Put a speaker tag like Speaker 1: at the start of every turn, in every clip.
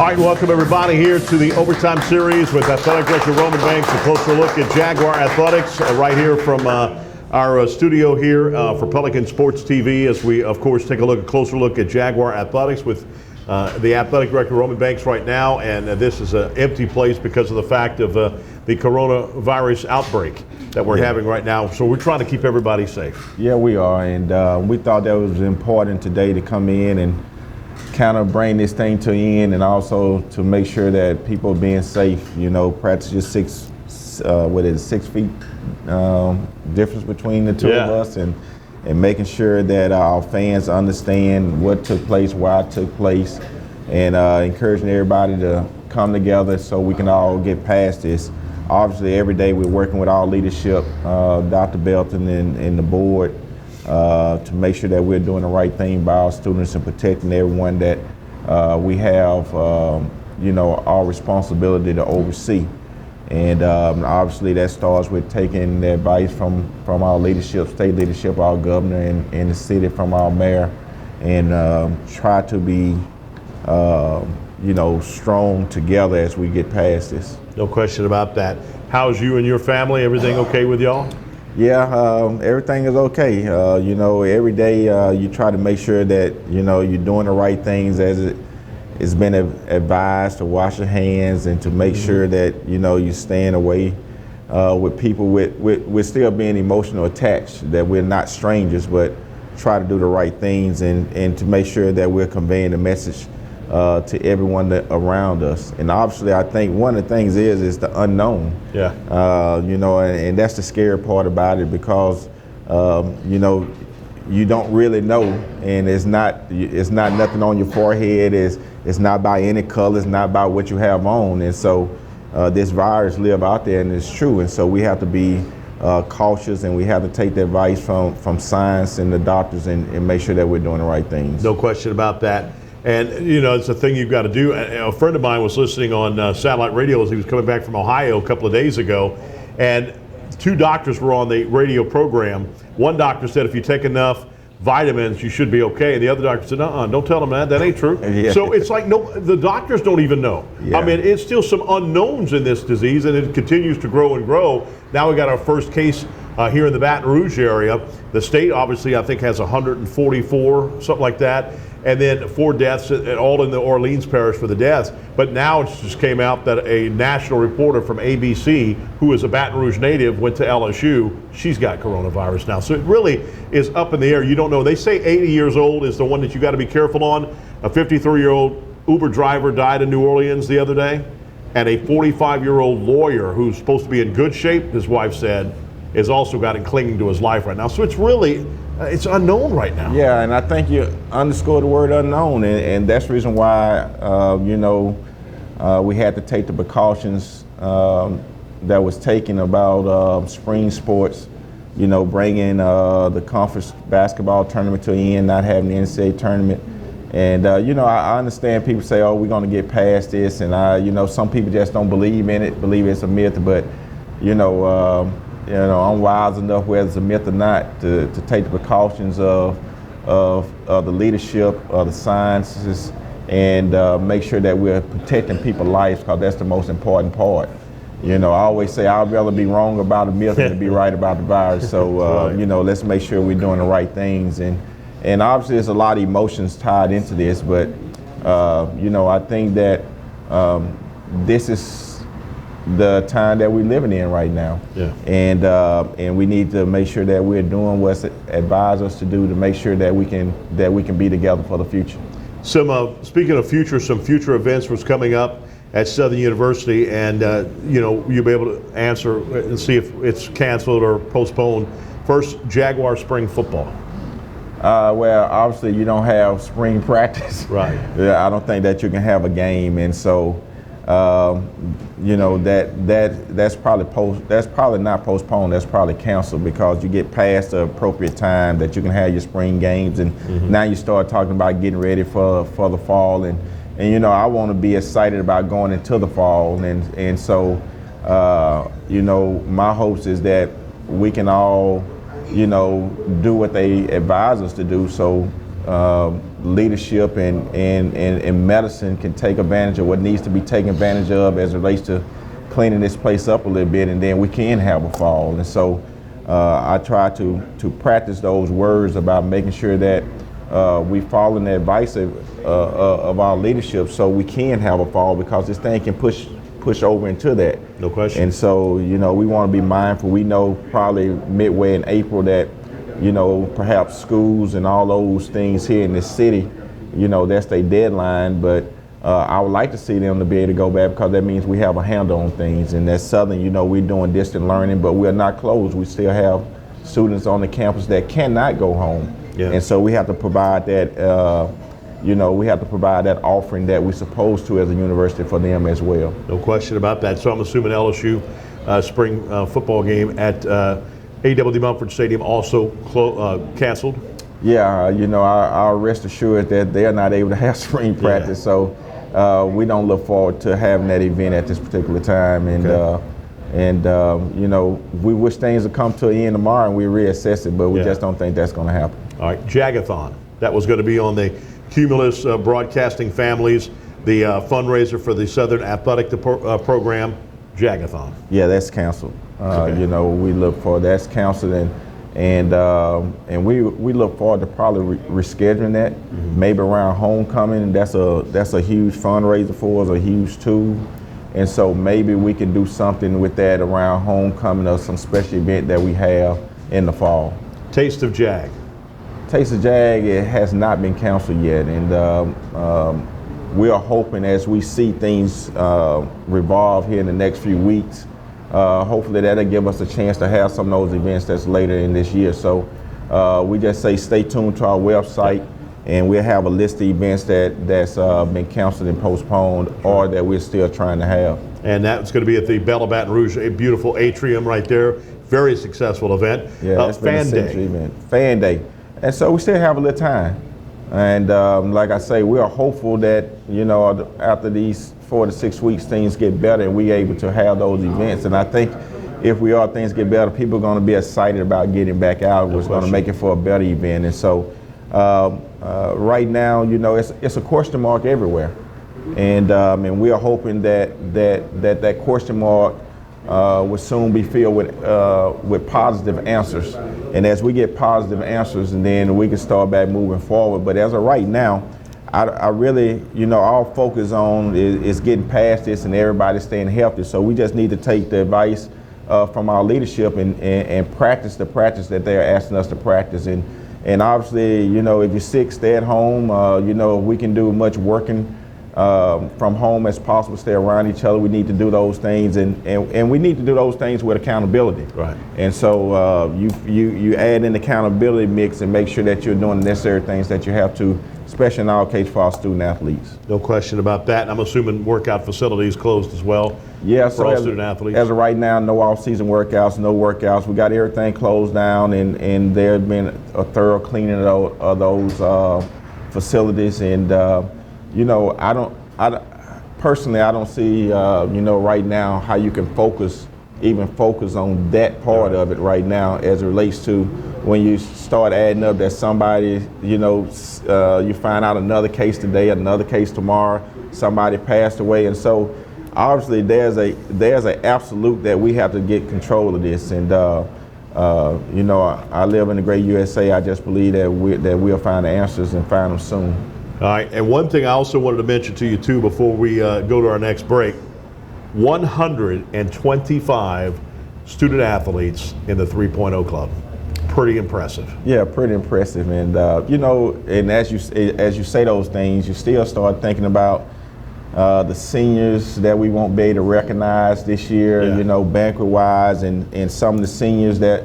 Speaker 1: All right, welcome everybody here to the Overtime Series with Athletic Director Roman Banks. A closer look at Jaguar Athletics right here from our studio here for Pelican Sports TV, as we, of course, take a closer look at Jaguar Athletics with the Athletic Director Roman Banks right now. And this is an empty place because of the fact of the coronavirus outbreak that we're having right now. So we're trying to keep everybody safe.
Speaker 2: Yeah, we are. And we thought that was important today to come in and kind of bring this thing to an end, and also to make sure that people are being safe. You know, practice just 6 feet difference between the two of us, and making sure that our fans understand what took place, why it took place, and encouraging everybody to come together so we can all get past this. Obviously, every day we're working with our leadership, Dr. Belton and the board, to make sure that we're doing the right thing by our students and protecting everyone that we have, our responsibility to oversee. And obviously that starts with taking the advice from our leadership, state leadership, our governor, and the city, from our mayor, and try to be, strong together as we get past this.
Speaker 1: No question about that. How's you and your family? Everything okay with y'all?
Speaker 2: Yeah, everything is okay. Every day you try to make sure that, you're doing the right things as it's been advised, to wash your hands and to make sure that, you're staying away with people with still being emotional attached, that we're not strangers, but try to do the right things and to make sure that we're conveying the message to everyone around us. And obviously, I think one of the things is the unknown.
Speaker 1: Yeah.
Speaker 2: And that's the scary part about it, because you don't really know, and it's not nothing on your forehead. It's not by any color. It's not by what you have on. And so this virus live out there, and it's true. And so we have to be cautious, and we have to take the advice from science and the doctors and make sure that we're doing the right things.
Speaker 1: No question about that. And, it's a thing you've got to do. A friend of mine was listening on satellite radio as he was coming back from Ohio a couple of days ago, and 2 doctors were on the radio program. One doctor said if you take enough vitamins, you should be okay. And the other doctor said, don't tell them that. That ain't true.
Speaker 2: Yeah.
Speaker 1: So it's like, no, the doctors don't even know.
Speaker 2: Yeah.
Speaker 1: I mean, it's still some unknowns in this disease, and it continues to grow and grow. Now we got our first case here in the Baton Rouge area. The state, obviously, I think has 144, something like that. And then 4 deaths, all in the Orleans parish for the deaths. But now it just came out that a national reporter from ABC, who is a Baton Rouge native, went to LSU. She's got coronavirus now. So it really is up in the air. You don't know. They say 80 years old is the one that you got to be careful on. A 53-year-old Uber driver died in New Orleans the other day. And a 45-year-old lawyer who's supposed to be in good shape, his wife said, has also got it clinging to his life right now. So it's really, it's unknown right now.
Speaker 2: Yeah, and I think you underscore the word unknown, and that's the reason why, we had to take the precautions that was taken about spring sports, bringing the conference basketball tournament to an end, not having the NCAA tournament. And, I understand people say, oh, we're going to get past this, and, some people just don't believe in it, believe it's a myth, but, I'm wise enough, whether it's a myth or not, to take the precautions of the leadership, of the sciences, and make sure that we're protecting people's lives, because that's the most important part. I always say I'd rather be wrong about a myth than to be right about the virus. So, let's make sure we're doing the right things. And obviously there's a lot of emotions tied into this, but, I think that this is the time that we're living in right now.
Speaker 1: Yeah.
Speaker 2: And we need to make sure that we're doing what's advised us to do to make sure that we can be together for the future.
Speaker 1: Speaking of future, some future events was coming up at Southern University, and you'll be able to answer and see if it's canceled or postponed. First, Jaguar spring football.
Speaker 2: Well, obviously you don't have spring practice.
Speaker 1: Right.
Speaker 2: Yeah, I don't think that you can have a game, and so that's probably not postponed. That's probably canceled, because you get past the appropriate time that you can have your spring games, and now you start talking about getting ready for the fall, and I want to be excited about going into the fall, and so my hopes is that we can all do what they advise us to do, so leadership and medicine can take advantage of what needs to be taken advantage of as it relates to cleaning this place up a little bit, and then we can have a fall. And so I try to practice those words about making sure that we follow the advice of our leadership so we can have a fall, because this thing can push over into that.
Speaker 1: No question.
Speaker 2: And so, you know, we want to be mindful. We know probably midway in April that, you know, perhaps schools and all those things here in this city, you know, that's their deadline. But I would like to see them to be able to go back, because that means we have a handle on things. And at Southern, you know, we're doing distant learning, but we're not closed. We still have students on the campus that cannot go home.
Speaker 1: Yeah.
Speaker 2: And so we have to provide that, you know, we have to provide that offering that we're supposed to as a university for them as well.
Speaker 1: No question about that. So I'm assuming LSU spring football game at A.W. Mumford Stadium also canceled?
Speaker 2: Yeah, you know, our rest assured that they're not able to have spring practice, so we don't look forward to having that event at this particular time. And you know, we wish things would come to an end tomorrow and we reassess it, but we just don't think that's going to happen.
Speaker 1: All right, Jagathon. That was going to be on the Cumulus Broadcasting Families, the fundraiser for the Southern Athletic Program, Jagathon.
Speaker 2: Yeah, that's canceled. You know, we look for that's canceled, and we look forward to probably rescheduling that, maybe around homecoming. That's a huge fundraiser for us, a huge tool, and so maybe we can do something with that around homecoming or some special event that we have in the fall.
Speaker 1: Taste of Jag.
Speaker 2: Taste of Jag, it has not been canceled yet, and we are hoping as we see things revolve here in the next few weeks, hopefully that'll give us a chance to have some of those events that's later in this year. So we just say stay tuned to our website, and we'll have a list of events that's been canceled and postponed, or that we're still trying to have.
Speaker 1: And that's going to be at the Belle of Baton Rouge, a beautiful atrium right there. Very successful event.
Speaker 2: Yeah, it's been a century event. Fan Day. And so we still have a little time. And like I say, we are hopeful that, you know, after these 4 to 6 weeks, things get better and we're able to have those events. And I think if things get better, people are going to be excited about getting back out. We're going to make it for a better event. And so right now, you know, it's a question mark everywhere. And we are hoping that question mark will soon be filled with positive answers. And as we get positive answers, and then we can start back moving forward. But as of right now, I really, you know, our focus on is getting past this and everybody staying healthy. So we just need to take the advice from our leadership and practice the practice that they're asking us to practice. And obviously, you know, if you're sick, stay at home. You know, we can do much working from home as possible, stay around each other. We need to do those things, and we need to do those things with accountability.
Speaker 1: Right.
Speaker 2: And so you add in the accountability mix and make sure that you're doing the necessary things that you have to, especially in our case for our student athletes.
Speaker 1: No question about that. I'm assuming workout facilities closed as well.
Speaker 2: Yeah,
Speaker 1: for all student athletes.
Speaker 2: As of right now, no off-season workouts, no workouts. We got everything closed down, and there has been a thorough cleaning of those facilities. And you know, I personally don't see, you know, right now how you can focus on that part of it right now as it relates to when you start adding up that somebody, you know, you find out another case today, another case tomorrow, somebody passed away. And so obviously there's an absolute that we have to get control of this. And, you know, I live in the great USA. I just believe that we'll find the answers and find them soon.
Speaker 1: All right, and one thing I also wanted to mention to you too before we go to our next break, 125 student athletes in the 3.0 club. Pretty impressive.
Speaker 2: Yeah, pretty impressive. And you know, and as you say those things, you still start thinking about the seniors that we won't be able to recognize this year, you know, banquet-wise, and some of the seniors that,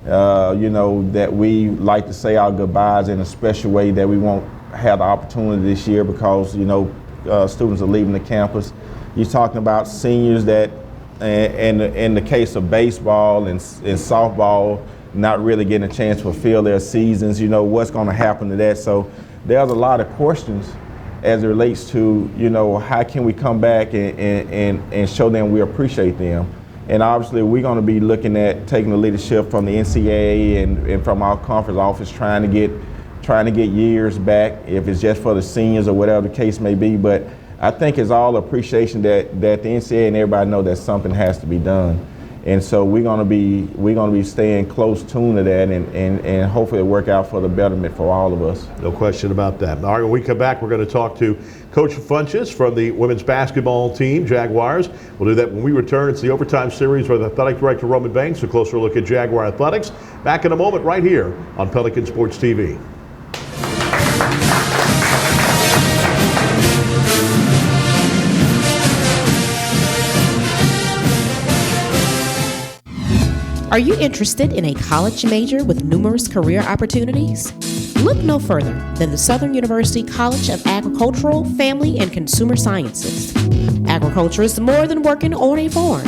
Speaker 2: you know, that we like to say our goodbyes in a special way that we won't have the opportunity this year because, you know, students are leaving the campus. You're talking about seniors that, in the case of baseball and softball, not really getting a chance to fulfill their seasons. You know, what's going to happen to that? So there's a lot of questions as it relates to, you know, how can we come back and show them we appreciate them. And obviously we're going to be looking at taking the leadership from the NCAA and from our conference office, trying to get trying to get years back, if it's just for the seniors or whatever the case may be. But I think it's all appreciation that the NCAA and everybody know that something has to be done. And so we're gonna be staying close tuned to that, and hopefully it'll work out for the betterment for all of us.
Speaker 1: No question about that. All right, when we come back, we're going to talk to Coach Funches from the women's basketball team, Jaguars. We'll do that when we return. It's the Overtime Series with Athletic Director Roman Banks. A closer look at Jaguar athletics. Back in a moment right here on Pelican Sports TV.
Speaker 3: Are you interested in a college major with numerous career opportunities? Look no further than the Southern University College of Agricultural, Family, and Consumer Sciences. Agriculture is more than working on a farm.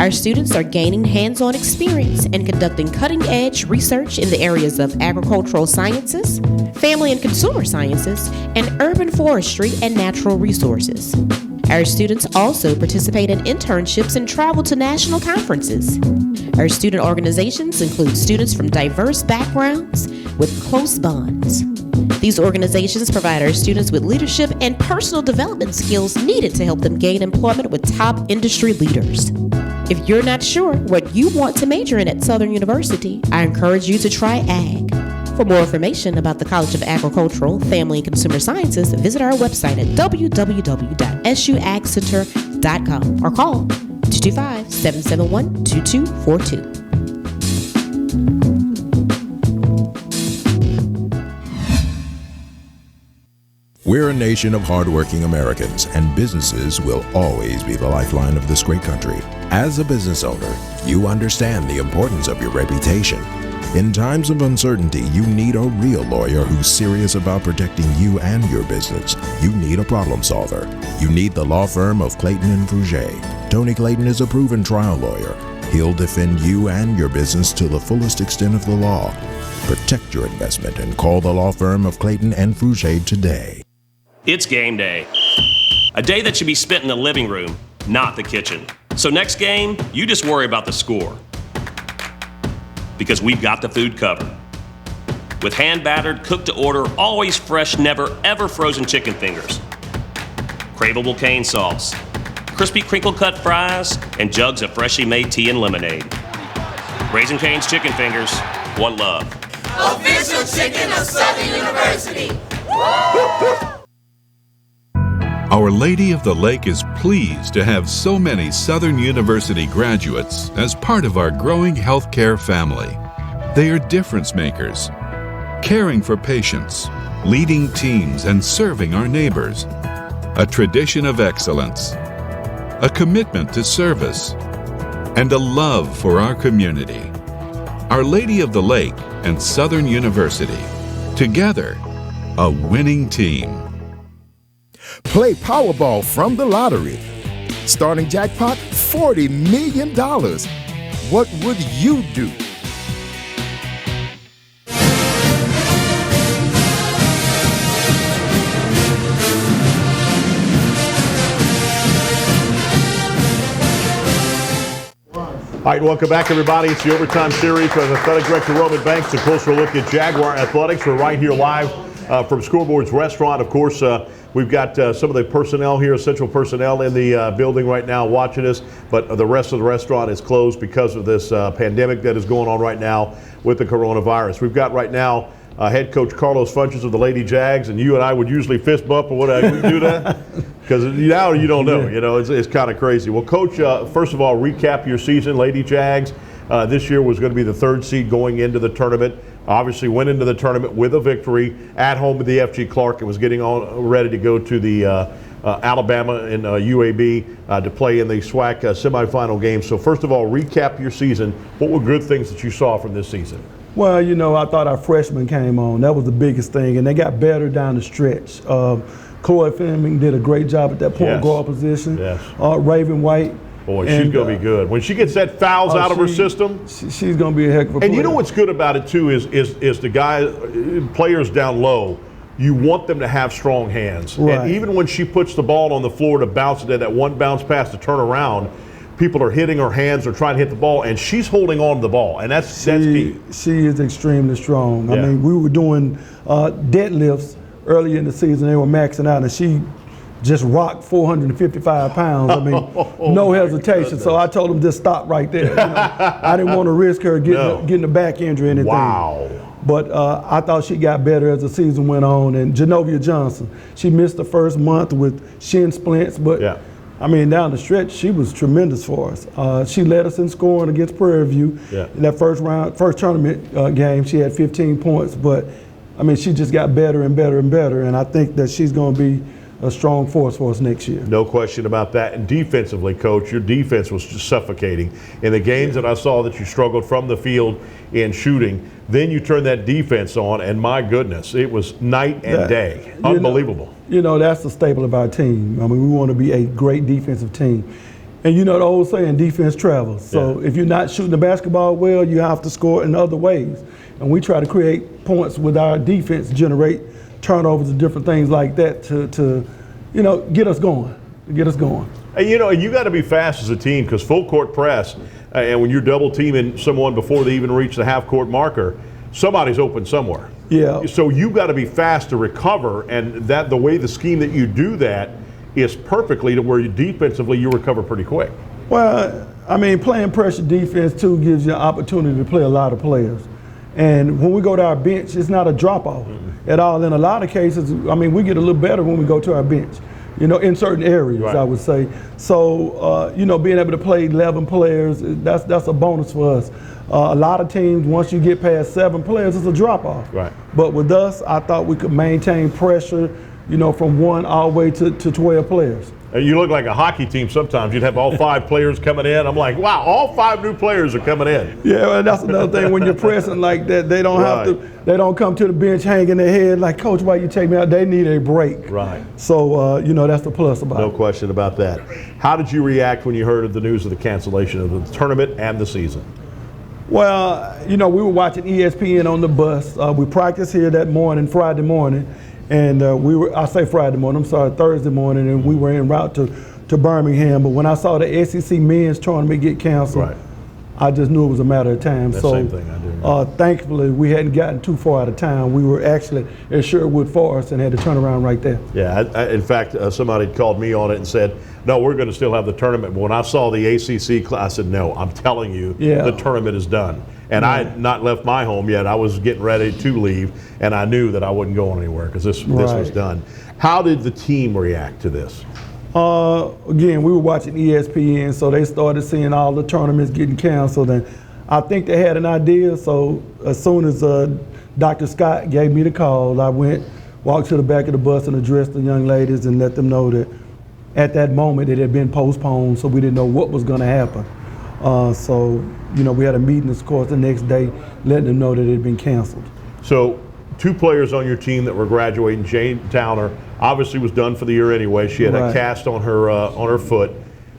Speaker 3: Our students are gaining hands-on experience and conducting cutting-edge research in the areas of agricultural sciences, family and consumer sciences, and urban forestry and natural resources. Our students also participate in internships and travel to national conferences. Our student organizations include students from diverse backgrounds with close bonds. These organizations provide our students with leadership and personal development skills needed to help them gain employment with top industry leaders. If you're not sure what you want to major in at Southern University, I encourage you to try ag. For more information about the College of Agricultural, Family, and Consumer Sciences, visit our website at www.suagcenter.com or call 225-771-2242.
Speaker 4: We're a nation of hardworking Americans, and businesses will always be the lifeline of this great country. As a business owner, you understand the importance of your reputation. In times of uncertainty, you need a real lawyer who's serious about protecting you and your business. You need a problem solver. You need the law firm of Clayton and Fouger. Tony Clayton is a proven trial lawyer. He'll defend you and your business to the fullest extent of the law. Protect your investment and call the law firm of Clayton and Fouger today.
Speaker 5: It's game day. A day that should be spent in the living room, not the kitchen. So next game, you just worry about the score. Because we've got the food covered. With hand-battered, cooked-to-order, always fresh, never-ever frozen chicken fingers, craveable cane sauce, crispy crinkle-cut fries, and jugs of freshly made tea and lemonade. Raising Cane's Chicken Fingers, one love.
Speaker 6: Official chicken of Southern University.
Speaker 7: Our Lady of the Lake is pleased to have so many Southern University graduates as part of our growing healthcare family. They are difference makers, caring for patients, leading teams, and serving our neighbors. A tradition of excellence, a commitment to service, and a love for our community. Our Lady of the Lake and Southern University, together, a winning team.
Speaker 8: Play Powerball from the lottery. Starting jackpot, $40 million. What would you do?
Speaker 1: All right, welcome back, everybody. It's the Overtime Series with Athletic Director Roman Banks. A closer look at Jaguar athletics. We're right here live from Scoreboard's restaurant. Of course, we've got some of the personnel here, essential personnel in the building right now watching us, but the rest of the restaurant is closed because of this pandemic that is going on right now with the coronavirus. We've got right now head coach Carlos Funches of the Lady Jags, and you and I would usually fist bump, but would we do that? Because now you don't know, it's kind of crazy. Well, Coach, first of all, recap your season. Lady Jags this year was going to be the third seed going into the tournament. Obviously went into the tournament with a victory at home with the F.G. Clark and was getting on ready to go to the Alabama and UAB to play in the SWAC semifinal game. So first of all, recap your season. What were good things that you saw from this season?
Speaker 9: Well, I thought our freshmen came on. That was the biggest thing, and they got better down the stretch. Chloe Fleming did a great job at that point guard position.
Speaker 1: Yes.
Speaker 9: Raven White.
Speaker 1: Boy, she's going to be good. When she gets that fouls out of her system.
Speaker 9: She's going to be a heck of a player.
Speaker 1: And you know what's good about it, too, is the players down low, you want them to have strong hands. Right. And even when she puts the ball on the floor to bounce it, that one bounce pass to turn around, people are hitting her hands or trying to hit the ball, and she's holding on to the ball, and that's key.
Speaker 9: She is extremely strong.
Speaker 1: Yeah.
Speaker 9: I mean, we were doing deadlifts early in the season. They were maxing out, and she just rocked 455 pounds. I mean, no hesitation. So I told them just stop right there. You know, I didn't want to risk her getting a back injury or anything.
Speaker 1: Wow.
Speaker 9: But I thought she got better as the season went on. And Genovia Johnson, she missed the first month with shin splints, but I mean, down the stretch, she was tremendous for us. She led us in scoring against Prairie View. In that first tournament game, she had 15 points. But I mean, she just got better and better and better. And I think that she's going to be a strong force for us next year.
Speaker 1: No question about that. And defensively, Coach, your defense was just suffocating. In the games that I saw that you struggled from the field in shooting, then you turned that defense on, and my goodness, it was night and day. Unbelievable.
Speaker 9: You know, that's the staple of our team. I mean, we want to be a great defensive team. And you know the old saying, defense travels. So if you're not shooting the basketball well, you have to score in other ways. And we try to create points with our defense, generate turnovers and different things like that to you know, get us going.
Speaker 1: And you know, you got to be fast as a team, because full court press, and when you're double teaming someone before they even reach the half court marker, somebody's open somewhere.
Speaker 9: Yeah.
Speaker 1: So you got to be fast to recover, and that the way the scheme that you do that is perfectly to where you defensively you recover pretty quick.
Speaker 9: Well, I mean, playing pressure defense too gives you an opportunity to play a lot of players. And when we go to our bench, it's not a drop-off at all. In a lot of cases, I mean, we get a little better when we go to our bench, you know, in certain areas, I would say. So, you know, being able to play 11 players, that's a bonus for us. A lot of teams, once you get past 7 players, it's a drop-off.
Speaker 1: Right.
Speaker 9: But with us, I thought we could maintain pressure, you know, from 1 all the way to 12 players.
Speaker 1: You look like a hockey team sometimes. You'd have all 5 players coming in. I'm like, wow, all 5 new players are coming in.
Speaker 9: Yeah, well, that's another thing. When you're pressing like that, they don't have to. They don't come to the bench hanging their head like, Coach, why you take me out? They need a break.
Speaker 1: Right.
Speaker 9: So, you know, that's the plus about it.
Speaker 1: No question about that. How did you react when you heard of the news of the cancellation of the tournament and the season?
Speaker 9: Well, you know, we were watching ESPN on the bus. We practiced here that morning, Friday morning. And I say Friday morning, I'm sorry, Thursday morning, and we were en route to Birmingham. But when I saw the SEC men's tournament get canceled, I just knew it was a matter of time.
Speaker 1: Same thing I do.
Speaker 9: Thankfully, we hadn't gotten too far out of town. We were actually at Sherwood Forest and had to turn around right there.
Speaker 1: Yeah, in fact, somebody called me on it and said, no, we're going to still have the tournament. But when I saw the ACC class, I said, no, I'm telling you, the tournament is done. And I had not left my home yet. I was getting ready to leave, and I knew that I wasn't going anywhere because this was done. How did the team react to this?
Speaker 9: Again, we were watching ESPN, so they started seeing all the tournaments getting canceled, and I think they had an idea. So as soon as Dr. Scott gave me the call, I walked to the back of the bus and addressed the young ladies and let them know that at that moment it had been postponed, so we didn't know what was going to happen. So, you know, we had a meeting, of course, the next day, letting them know that it had been canceled.
Speaker 1: So 2 players on your team that were graduating. Jane Towner obviously was done for the year anyway. She had a cast on her foot.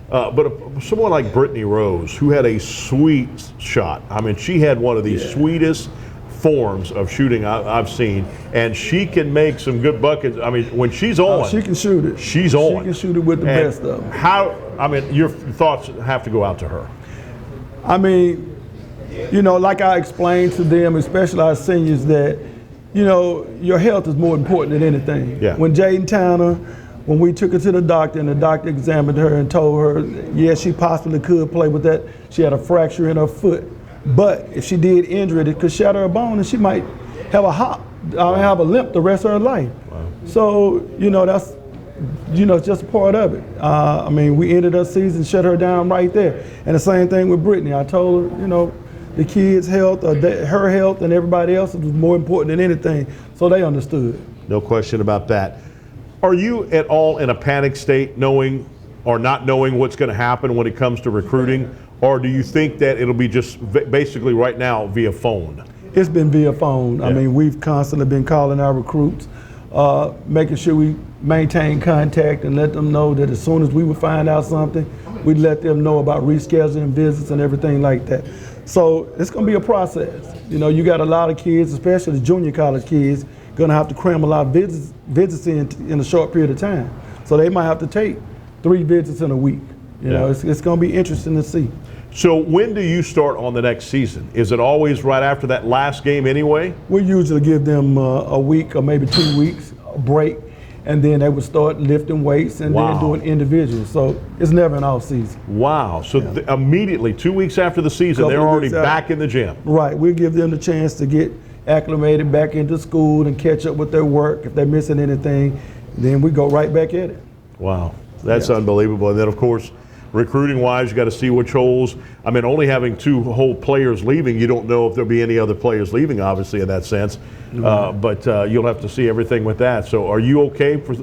Speaker 1: But someone like Brittany Rose, who had a sweet shot. I mean, she had one of the sweetest forms of shooting I've seen, and she can make some good buckets. I mean, when she's on,
Speaker 9: she can shoot it.
Speaker 1: She's on.
Speaker 9: She can shoot it with the best of them.
Speaker 1: I mean, your thoughts have to go out to her.
Speaker 9: I mean, you know, like I explained to them, especially our seniors, that, you know, your health is more important than anything.
Speaker 1: Yeah.
Speaker 9: When Jaden Towner, when we took her to the doctor and the doctor examined her and told her, yes, she possibly could play with that. She had a fracture in her foot. But if she did injure it, it could shatter a bone and she might have have a limp the rest of her life. Wow. So, you know, that's, you know, it's just a part of it. I mean, we ended her season, shut her down right there. And the same thing with Brittany. I told her, you know, the kids' health, her health and everybody else's was more important than anything. So they understood.
Speaker 1: No question about that. Are you at all in a panic state knowing or not knowing what's going to happen when it comes to recruiting? Or do you think that it'll be just basically right now via phone?
Speaker 9: It's been via phone. Yeah. I mean, we've constantly been calling our recruits, making sure we maintain contact and let them know that as soon as we would find out something, we'd let them know about rescheduling visits and everything like that. So it's going to be a process. You know, you got a lot of kids, especially the junior college kids, going to have to cram a lot of visits in a short period of time. So they might have to take 3 visits in a week. You know, it's going to be interesting to see.
Speaker 1: So when do you start on the next season? Is it always right after that last game anyway?
Speaker 9: We usually give them a week or maybe 2 weeks break, and then they would start lifting weights and then doing individuals. So it's never an off season.
Speaker 1: Wow. So immediately, 2 weeks after the season, they're already back in the gym.
Speaker 9: Right. We give them the chance to get acclimated back into school and catch up with their work. If they're missing anything, then we go right back at it.
Speaker 1: Wow. That's unbelievable. And then, of course, recruiting-wise, you got to see which holes. I mean, only having 2 whole players leaving, you don't know if there'll be any other players leaving, obviously, in that sense. But you'll have to see everything with that. So are you okay for,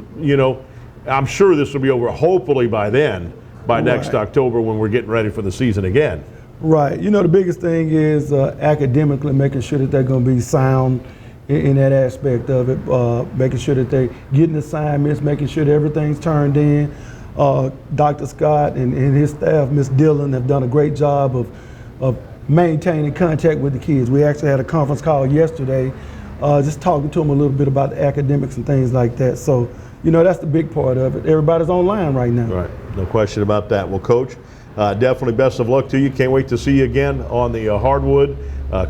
Speaker 1: I'm sure this will be over hopefully by then, by next October when we're getting ready for the season again.
Speaker 9: Right. The biggest thing is academically making sure that they're going to be sound in that aspect of it, making sure that they're getting assignments, making sure that everything's turned in. Dr. Scott and his staff, Ms. Dillon, have done a great job of maintaining contact with the kids. We actually had a conference call yesterday, just talking to them a little bit about the academics and things like that. So, that's the big part of it. Everybody's online right now.
Speaker 1: Right, no question about that. Well, Coach, definitely best of luck to you. Can't wait to see you again on the hardwood,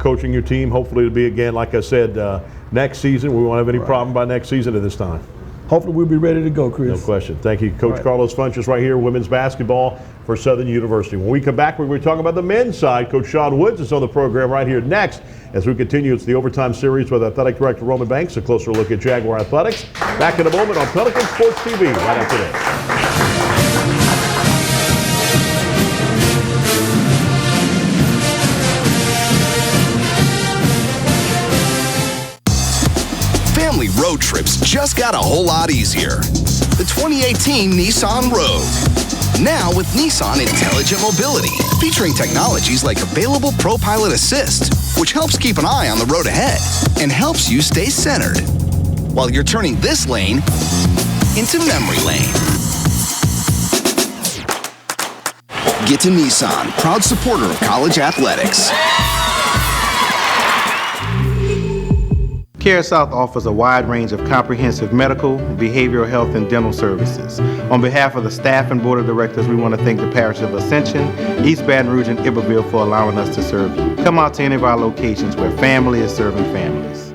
Speaker 1: coaching your team. Hopefully it'll be again, like I said, next season. We won't have any problem by next season at this time.
Speaker 9: Hopefully we'll be ready to go, Chris.
Speaker 1: No question. Thank you, Coach Carlos Funches right here, women's basketball for Southern University. When we come back, we're going to be talking about the men's side. Coach Sean Woods is on the program right here next. As we continue, it's the Overtime Series with Athletic Director Roman Banks. A closer look at Jaguar Athletics. Back in a moment on Pelican Sports TV right after this.
Speaker 10: Family road trips just got a whole lot easier. The 2018 Nissan Rogue. Now with Nissan Intelligent Mobility, featuring technologies like available ProPilot Assist, which helps keep an eye on the road ahead and helps you stay centered while you're turning this lane into memory lane. Get to Nissan, proud supporter of college athletics.
Speaker 11: CareSouth offers a wide range of comprehensive medical, behavioral health, and dental services. On behalf of the staff and board of directors, we want to thank the Parish of Ascension, East Baton Rouge, and Iberville for allowing us to serve you. Come out to any of our locations where family is serving families.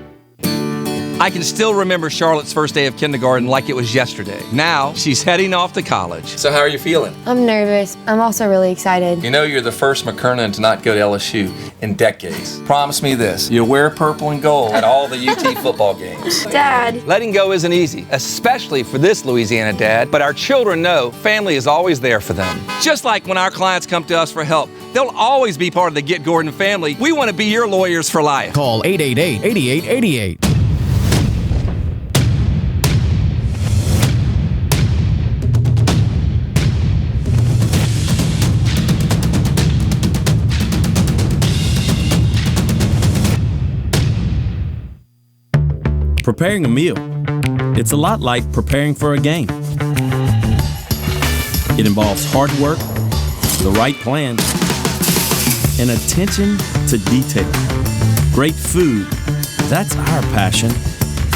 Speaker 12: I can still remember Charlotte's first day of kindergarten like it was yesterday. Now, she's heading off to college.
Speaker 13: So how are you feeling?
Speaker 14: I'm nervous. I'm also really excited.
Speaker 13: You know you're the first McKernan to not go to LSU in decades. Promise me this, you'll wear purple and gold at all the UT football games.
Speaker 14: Dad.
Speaker 12: Letting go isn't easy, especially for this Louisiana dad, but our children know family is always there for them. Just like when our clients come to us for help, they'll always be part of the Get Gordon family. We want to be your lawyers for life.
Speaker 15: Call 888-8888.
Speaker 16: Preparing a meal. It's a lot like preparing for a game. It involves hard work, the right plan, and attention to detail. Great food, that's our passion.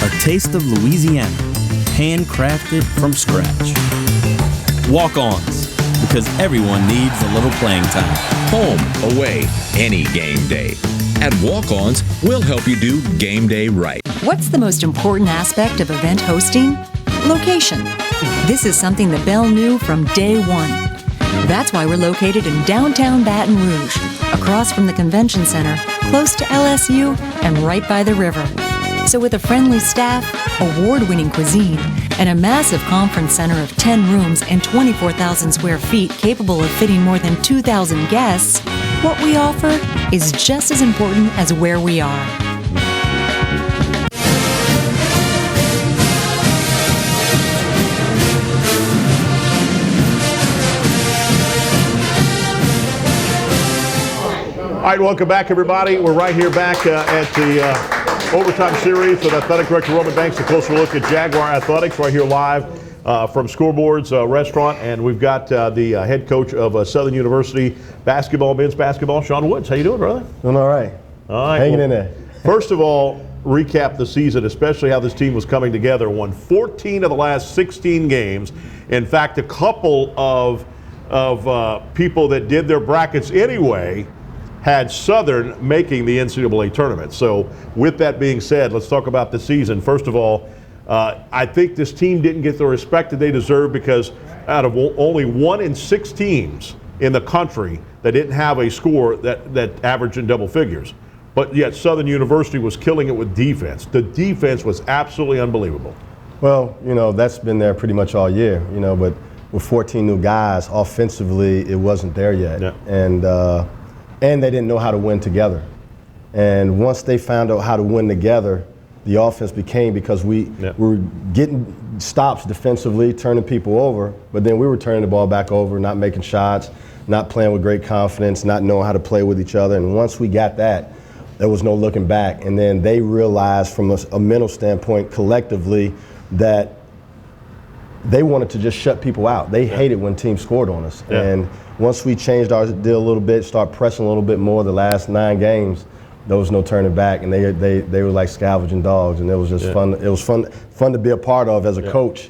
Speaker 16: A taste of Louisiana, handcrafted from scratch. Walk-ons, because everyone needs a little playing time.
Speaker 17: Home, away, any game day. At Walk-Ons, we'll help you do game day right.
Speaker 18: What's the most important aspect of event hosting? Location. This is something that Bell knew from day one. That's why we're located in downtown Baton Rouge, across from the convention center, close to LSU, and right by the river. So with a friendly staff, award-winning cuisine, and a massive conference center of 10 rooms and 24,000 square feet capable of fitting more than 2,000 guests, what we offer is just as important as where we are.
Speaker 1: All right, welcome back, everybody. We're right here back at the Overtime Series with Athletic Director Roman Banks. A closer look at Jaguar Athletics right here live from Scoreboard's restaurant. And we've got the head coach of Southern University basketball, men's basketball, Sean Woods. How you doing, brother?
Speaker 19: Doing all right.
Speaker 1: All right.
Speaker 19: Hanging in there.
Speaker 1: First of all, recap the season, especially how this team was coming together. Won 14 of the last 16 games. In fact, a couple of of people that did their brackets anyway had Southern making the NCAA tournament. So with that being said, let's talk about the season. First of all, I think this team didn't get the respect that they deserve because out of only 1 in 6 teams in the country that didn't have a score that averaged in double figures. But yet Southern University was killing it with defense. The defense was absolutely unbelievable.
Speaker 19: Well, that's been there pretty much all year, but with 14 new guys, offensively, it wasn't there yet.
Speaker 1: Yeah.
Speaker 19: And they didn't know how to win together. And once they found out how to win together, the offense became, because we were getting stops defensively, turning people over, but then we were turning the ball back over, not making shots, not playing with great confidence, not knowing how to play with each other. And once we got that, there was no looking back. And then they realized from a mental standpoint collectively that they wanted to just shut people out. They hated when teams scored on us.
Speaker 1: Yeah.
Speaker 19: And once we changed our deal a little bit, start pressing a little bit more the last 9 games, there was no turning back, and they were like scavenging dogs, and it was just fun. It was fun to be a part of as a coach.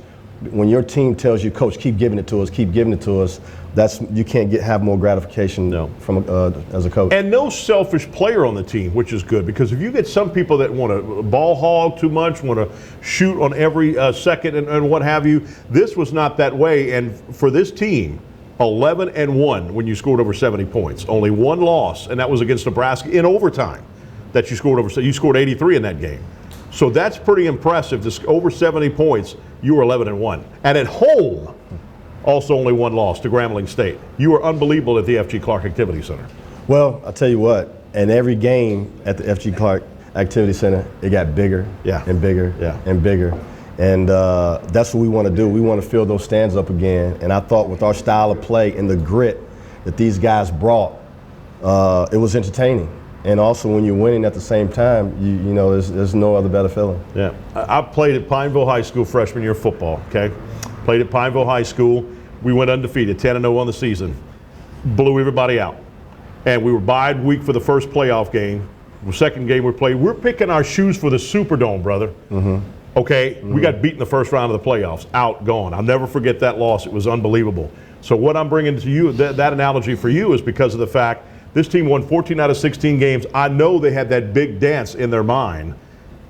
Speaker 19: When your team tells you, Coach, keep giving it to us, keep giving it to us, you can't have more gratification from as a coach.
Speaker 1: And no selfish player on the team, which is good, because if you get some people that want to ball hog too much, want to shoot on every second and what have you, this was not that way. And for this team, 11-1 when you scored over 70 points. Only 1 loss, and that was against Nebraska in overtime. That you scored 83 in that game. So that's pretty impressive. This over 70 points, you were 11-1. And at home, also only 1 loss to Grambling State. You were unbelievable at the F.G. Clark Activity Center.
Speaker 19: Well, I'll tell you what, in every game at the F.G. Clark Activity Center, it got bigger and bigger and bigger. And that's what we want to do. We want to fill those stands up again. And I thought with our style of play and the grit that these guys brought, it was entertaining. And also when you're winning at the same time, there's no other better feeling.
Speaker 1: Yeah, I played at Pineville High School freshman year football, okay? Played at Pineville High School. We went undefeated, 10-0 on the season. Blew everybody out. And we were bye week for the first playoff game. The second game we played, we're picking our shoes for the Superdome, brother.
Speaker 19: Mm-hmm.
Speaker 1: Okay, we got beat in the first round of the playoffs, out, gone. I'll never forget that loss. It was unbelievable. So what I'm bringing to you, that analogy for you, is because of the fact this team won 14 out of 16 games. I know they had that big dance in their mind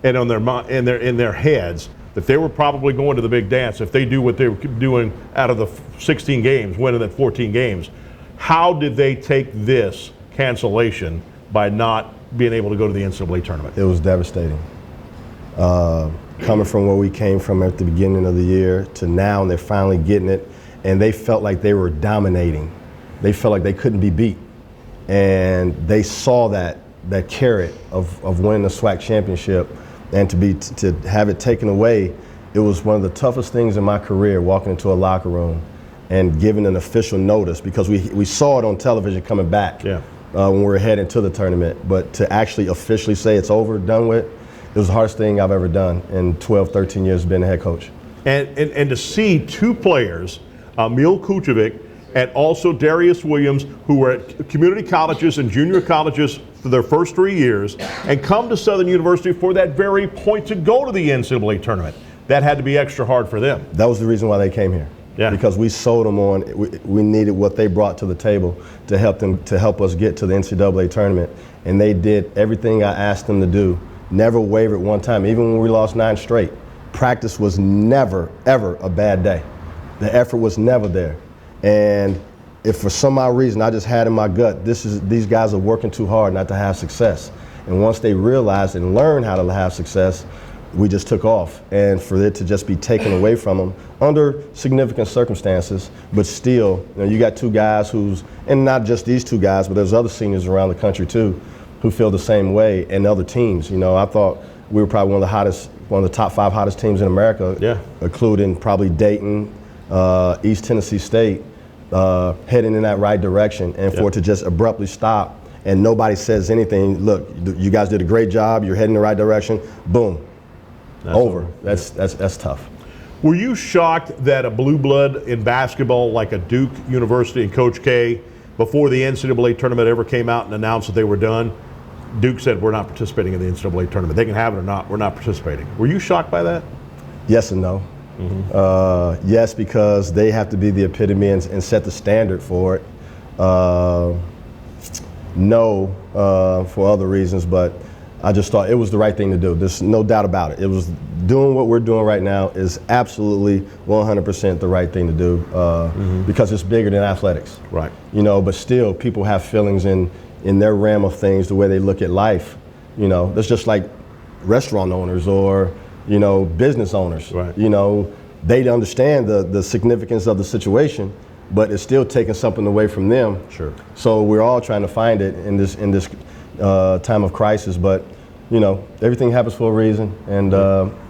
Speaker 1: and on in their heads that they were probably going to the big dance if they do what they were doing out of the 16 games, winning at 14 games. How did they take this cancellation by not being able to go to the NCAA tournament?
Speaker 19: It was devastating. Coming from where we came from at the beginning of the year to now, and they're finally getting it, and they felt like they were dominating. They felt like they couldn't be beat. And they saw that carrot of winning the SWAC championship, and to have it taken away, it was one of the toughest things in my career, walking into a locker room and giving an official notice, because we saw it on television coming back when we were heading to the tournament. But to actually officially say it's over, done with, it was the hardest thing I've ever done in 12, 13 years of being a head coach.
Speaker 1: And to see 2 players, Emil Kucevic and also Darius Williams, who were at community colleges and junior colleges for their first 3 years, and come to Southern University for that very point to go to the NCAA tournament. That had to be extra hard for them.
Speaker 19: That was the reason why they came here.
Speaker 1: Yeah.
Speaker 19: Because we sold them on, we needed what they brought to the table to help us get to the NCAA tournament. And they did everything I asked them to do. Never wavered one time, even when we lost 9 straight. Practice was never, ever a bad day. The effort was never there. And if for some odd reason I just had in my gut, these guys are working too hard not to have success. And once they realized and learned how to have success, we just took off. And for it to just be taken away from them under significant circumstances, but still, you got 2 guys and not just these 2 guys, but there's other seniors around the country too, who feel the same way, and other teams. I thought we were probably one of the top 5 hottest teams in America, including probably Dayton, East Tennessee State, heading in that right direction. And for it to just abruptly stop and nobody says anything, look, you guys did a great job, you're heading in the right direction, boom, over. That's tough.
Speaker 1: Were you shocked that a blue blood in basketball like a Duke University and Coach K, before the NCAA tournament ever came out and announced that they were done, Duke said, we're not participating in the NCAA tournament. They can have it or not, we're not participating. Were you shocked by that?
Speaker 19: Yes and no. Yes, because they have to be the epitome and set the standard for it. No, for other reasons, but I just thought it was the right thing to do. There's no doubt about it. It was doing what we're doing right now is absolutely 100% the right thing to do because it's bigger than athletics.
Speaker 1: Right.
Speaker 19: You know, but still, people have feelings in their realm of things, the way they look at life. You know, that's just like restaurant owners or, you know, business owners.
Speaker 1: Right.
Speaker 19: You know, they understand the significance of the situation, but it's still taking something away from them.
Speaker 1: Sure.
Speaker 19: So we're all trying to find it in this time of crisis, but you know, everything happens for a reason, and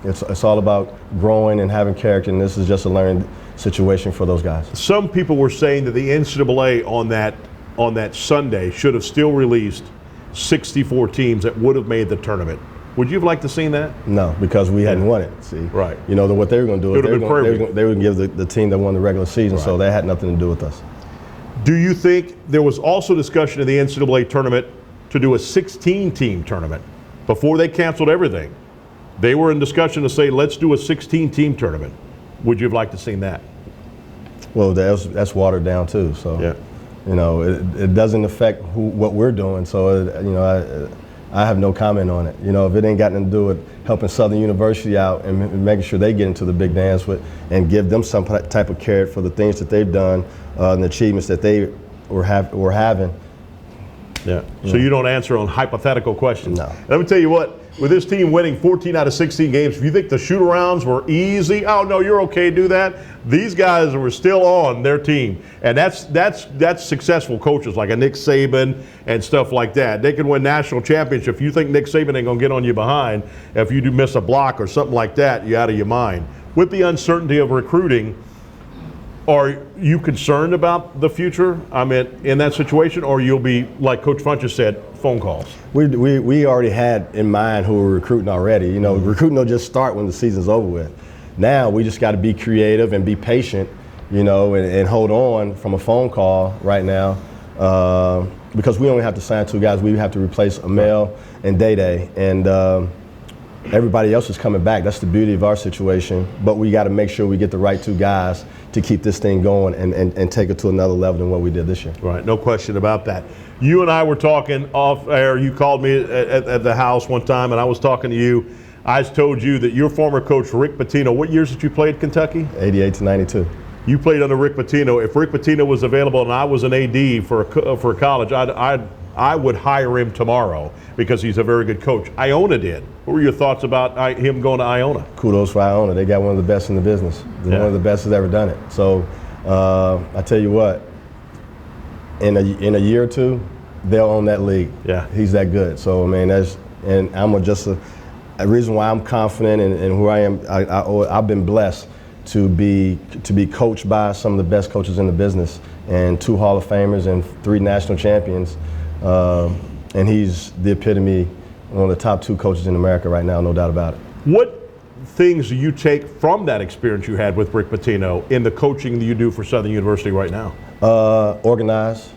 Speaker 19: it's all about growing and having character, and this is just a learning situation for those guys.
Speaker 1: Some people were saying that the NCAA on that Sunday should have still released 64 teams that would have made the tournament. Would you have liked to seen that?
Speaker 19: No, because we hadn't won it. See,
Speaker 1: right?
Speaker 19: You know what they were going to do?
Speaker 1: It would have been
Speaker 19: They would give the team that won the regular season,
Speaker 1: Right.
Speaker 19: so that had nothing to do with us.
Speaker 1: Do you think there was also discussion in the NCAA tournament to do a 16-team tournament before they canceled everything? They were in discussion to say, let's do a 16-team tournament. Would you have liked to seen that?
Speaker 19: Well, that's watered down too. So,
Speaker 1: yeah.
Speaker 19: You know, it doesn't affect what we're doing. So, you know, I have no comment on it. You know, if it ain't got nothing to do with helping Southern University out and making sure they get into the big dance with and give them some type of carrot for the things that they've done and the achievements that they were having.
Speaker 1: Yeah. So you don't answer on hypothetical questions.
Speaker 19: No.
Speaker 1: Let me tell you what, with this team winning 14 out of 16 games, if you think the shoot-arounds were easy, oh no, you're okay, do that. These guys were still on their team, and that's successful coaches like a Nick Saban and stuff like that. They can win national championship. You think Nick Saban ain't gonna get on you behind if you do miss a block or something like that, you're out of your mind. With the uncertainty of recruiting, are you concerned about the future? I mean, in that situation, or you'll be, like Coach Funchess said, phone calls?
Speaker 19: We already had in mind who we're recruiting already. You know, recruiting don't just start when the season's over with. Now we just got to be creative and be patient, you know, and hold on from a phone call right now because we only have to sign 2 guys. We have to replace Amel and Day, and everybody else is coming back. That's the beauty of our situation. But we got to make sure we get the right 2 guys to keep this thing going and take it to another level than what we did this year.
Speaker 1: Right, no question about that. You and I were talking off air. You called me at the house one time, and I was talking to you. I told you that your former coach, Rick Pitino, what years did you play at Kentucky?
Speaker 19: 88 to 92.
Speaker 1: You played under Rick Pitino. If Rick Pitino was available and I was an AD for a college, I would hire him tomorrow because he's a very good coach. Iona did. What were your thoughts about him going to Iona?
Speaker 19: Kudos for Iona. They got one of the best in the business. One of the best that's ever done it. So I tell you what, in a year or 2, they'll own that league.
Speaker 1: Yeah,
Speaker 19: he's that good. So I mean, I'm a reason why I'm confident and who I am. I've been blessed to be coached by some of the best coaches in the business and 2 Hall of Famers and 3 national champions. And he's the epitome, one of the top 2 coaches in America right now, no doubt about it.
Speaker 1: What things do you take from that experience you had with Rick Pitino in the coaching that you do for Southern University right now?
Speaker 19: Organize,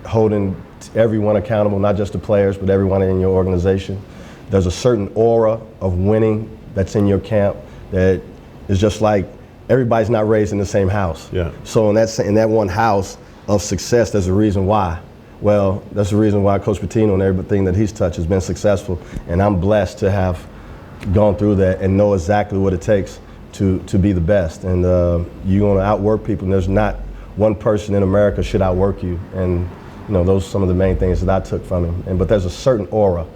Speaker 19: holding everyone accountable, not just the players, but everyone in your organization. There's a certain aura of winning that's in your camp that is just like everybody's not raised in the same house.
Speaker 1: Yeah.
Speaker 19: So in that one house of success, there's a reason why. Well, that's the reason why Coach Pitino and everything that he's touched has been successful. And I'm blessed to have gone through that and know exactly what it takes to be the best. And you're going to outwork people. And there's not one person in America should outwork you. And you know, those are some of the main things that I took from him. But there's a certain aura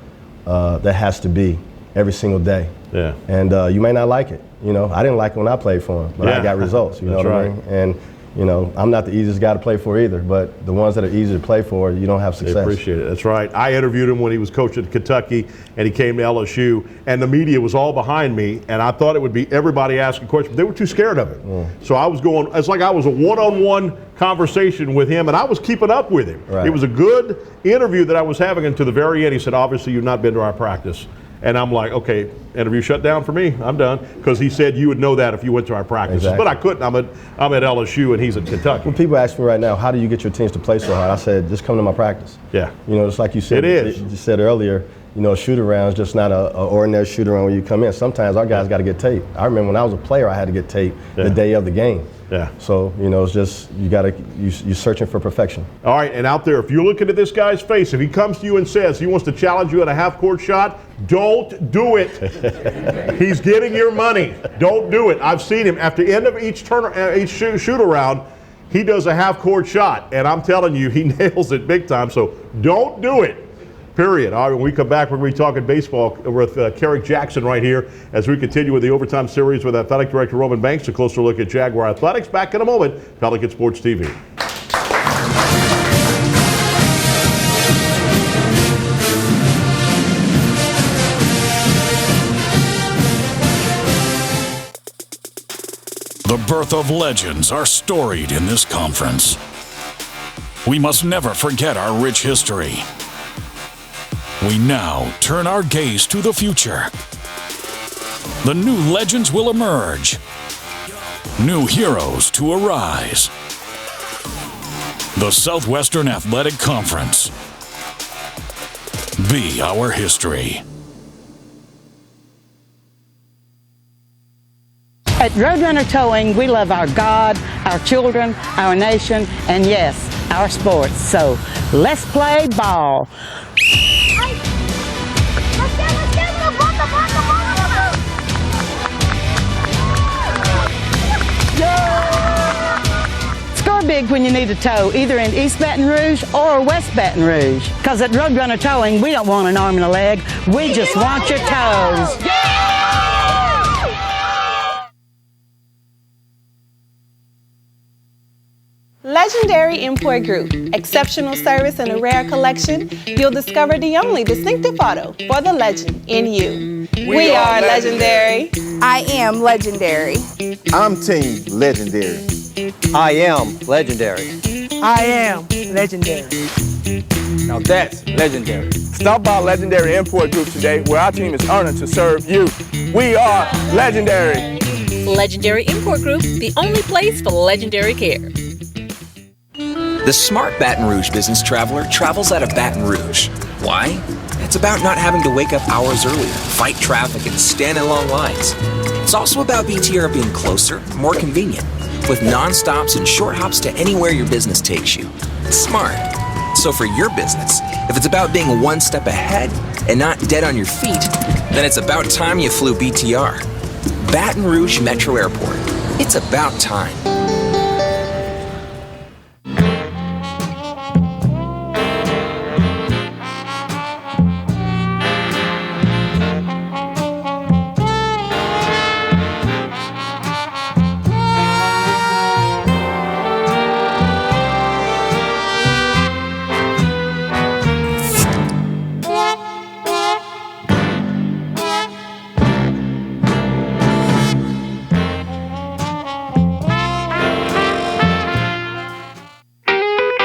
Speaker 19: that has to be every single day.
Speaker 1: Yeah.
Speaker 19: And you may not like it. You know, I didn't like it when I played for him, but I got results. You know what I mean? And you know, I'm not the easiest guy to play for either, but the ones that are easy to play for, you don't have success.
Speaker 1: They appreciate it. That's right. I interviewed him when he was coaching at Kentucky, and he came to LSU, and the media was all behind me, and I thought it would be everybody asking questions. They were too scared of it. So I was going, it's like I was a one-on-one conversation with him, and I was keeping up with him.
Speaker 19: Right.
Speaker 1: It was a good interview that I was having, and to the very end, he said, obviously, you've not been to our practice. And I'm like, okay, interview shut down for me. I'm done. Because he said you would know that if you went to our practices.
Speaker 19: Exactly.
Speaker 1: But I couldn't. I'm at LSU and he's at Kentucky.
Speaker 19: When people ask me right now, how do you get your teams to play so hard? I said, just come to my practice.
Speaker 1: Yeah.
Speaker 19: You know, just like you said.
Speaker 1: It is.
Speaker 19: You just said earlier, you know, a shoot around is just not an ordinary shoot around when you come in. Sometimes our guys got to get taped. I remember when I was a player, I had to get taped the day of the game.
Speaker 1: Yeah.
Speaker 19: So, you know, it's just, you're searching for perfection.
Speaker 1: All right, and out there, if you're looking at this guy's face, if he comes to you and says he wants to challenge you at a half-court shot, don't do it. He's getting your money. Don't do it. I've seen him after the end of each shoot-around, he does a half-court shot, and I'm telling you, he nails it big time, so don't do it. Period. All right, when we come back, we're going to be talking baseball with Kerrick Jackson right here as we continue with the Overtime Series with Athletic Director Roman Banks. A closer look at Jaguar Athletics. Back in a moment. Pelican Sports TV.
Speaker 20: The birth of legends are storied in this conference. We must never forget our rich history. We now turn our gaze to the future. The new legends will emerge. New heroes to arise. The Southwestern Athletic Conference. Be our history.
Speaker 21: At Roadrunner Towing, we love our God, our children, our nation, and yes, our sports. So let's play ball. Score big when you need a tow, either in East Baton Rouge or West Baton Rouge. Because at Roadrunner Towing, we don't want an arm and a leg. We just want your toes.
Speaker 22: Legendary Import Group. Exceptional service and a rare collection. You'll discover the only distinctive auto for the legend in you. We are legendary.
Speaker 23: I am legendary.
Speaker 24: I'm Team Legendary.
Speaker 25: I am legendary.
Speaker 23: I am legendary.
Speaker 25: Now that's legendary.
Speaker 26: Stop by Legendary Import Group today, where our team is honored to serve you. We are legendary.
Speaker 27: Legendary Import Group, the only place for legendary care.
Speaker 28: The smart Baton Rouge business traveler travels out of Baton Rouge. Why? It's about not having to wake up hours earlier, fight traffic, and stand in long lines. It's also about BTR being closer, more convenient, with non-stops and short hops to anywhere your business takes you. Smart. So for your business, if it's about being one step ahead and not dead on your feet, then it's about time you flew BTR. Baton Rouge Metro Airport. It's about time.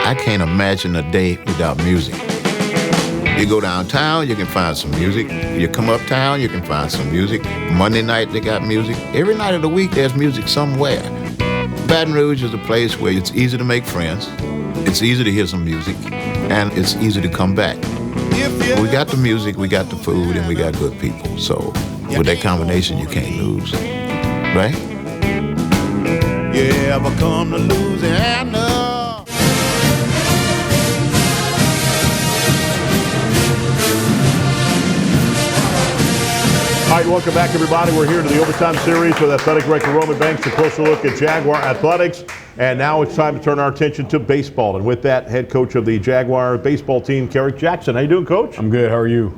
Speaker 29: I can't imagine a day without music. You go downtown, you can find some music. You come uptown, you can find some music. Monday night, they got music. Every night of the week, there's music somewhere. Baton Rouge is a place where it's easy to make friends, it's easy to hear some music, and it's easy to come back. We got the music, we got the food, and we got good people. So with that combination, you can't lose, right?
Speaker 30: You ever come to Louisiana?
Speaker 1: All right, welcome back, everybody. We're here to the Overtime Series with Athletic Director Roman Banks. A closer look at Jaguar Athletics. And now it's time to turn our attention to baseball. And with that, head coach of the Jaguar baseball team, Kerrick Jackson. How you doing, Coach?
Speaker 31: I'm good. How are you?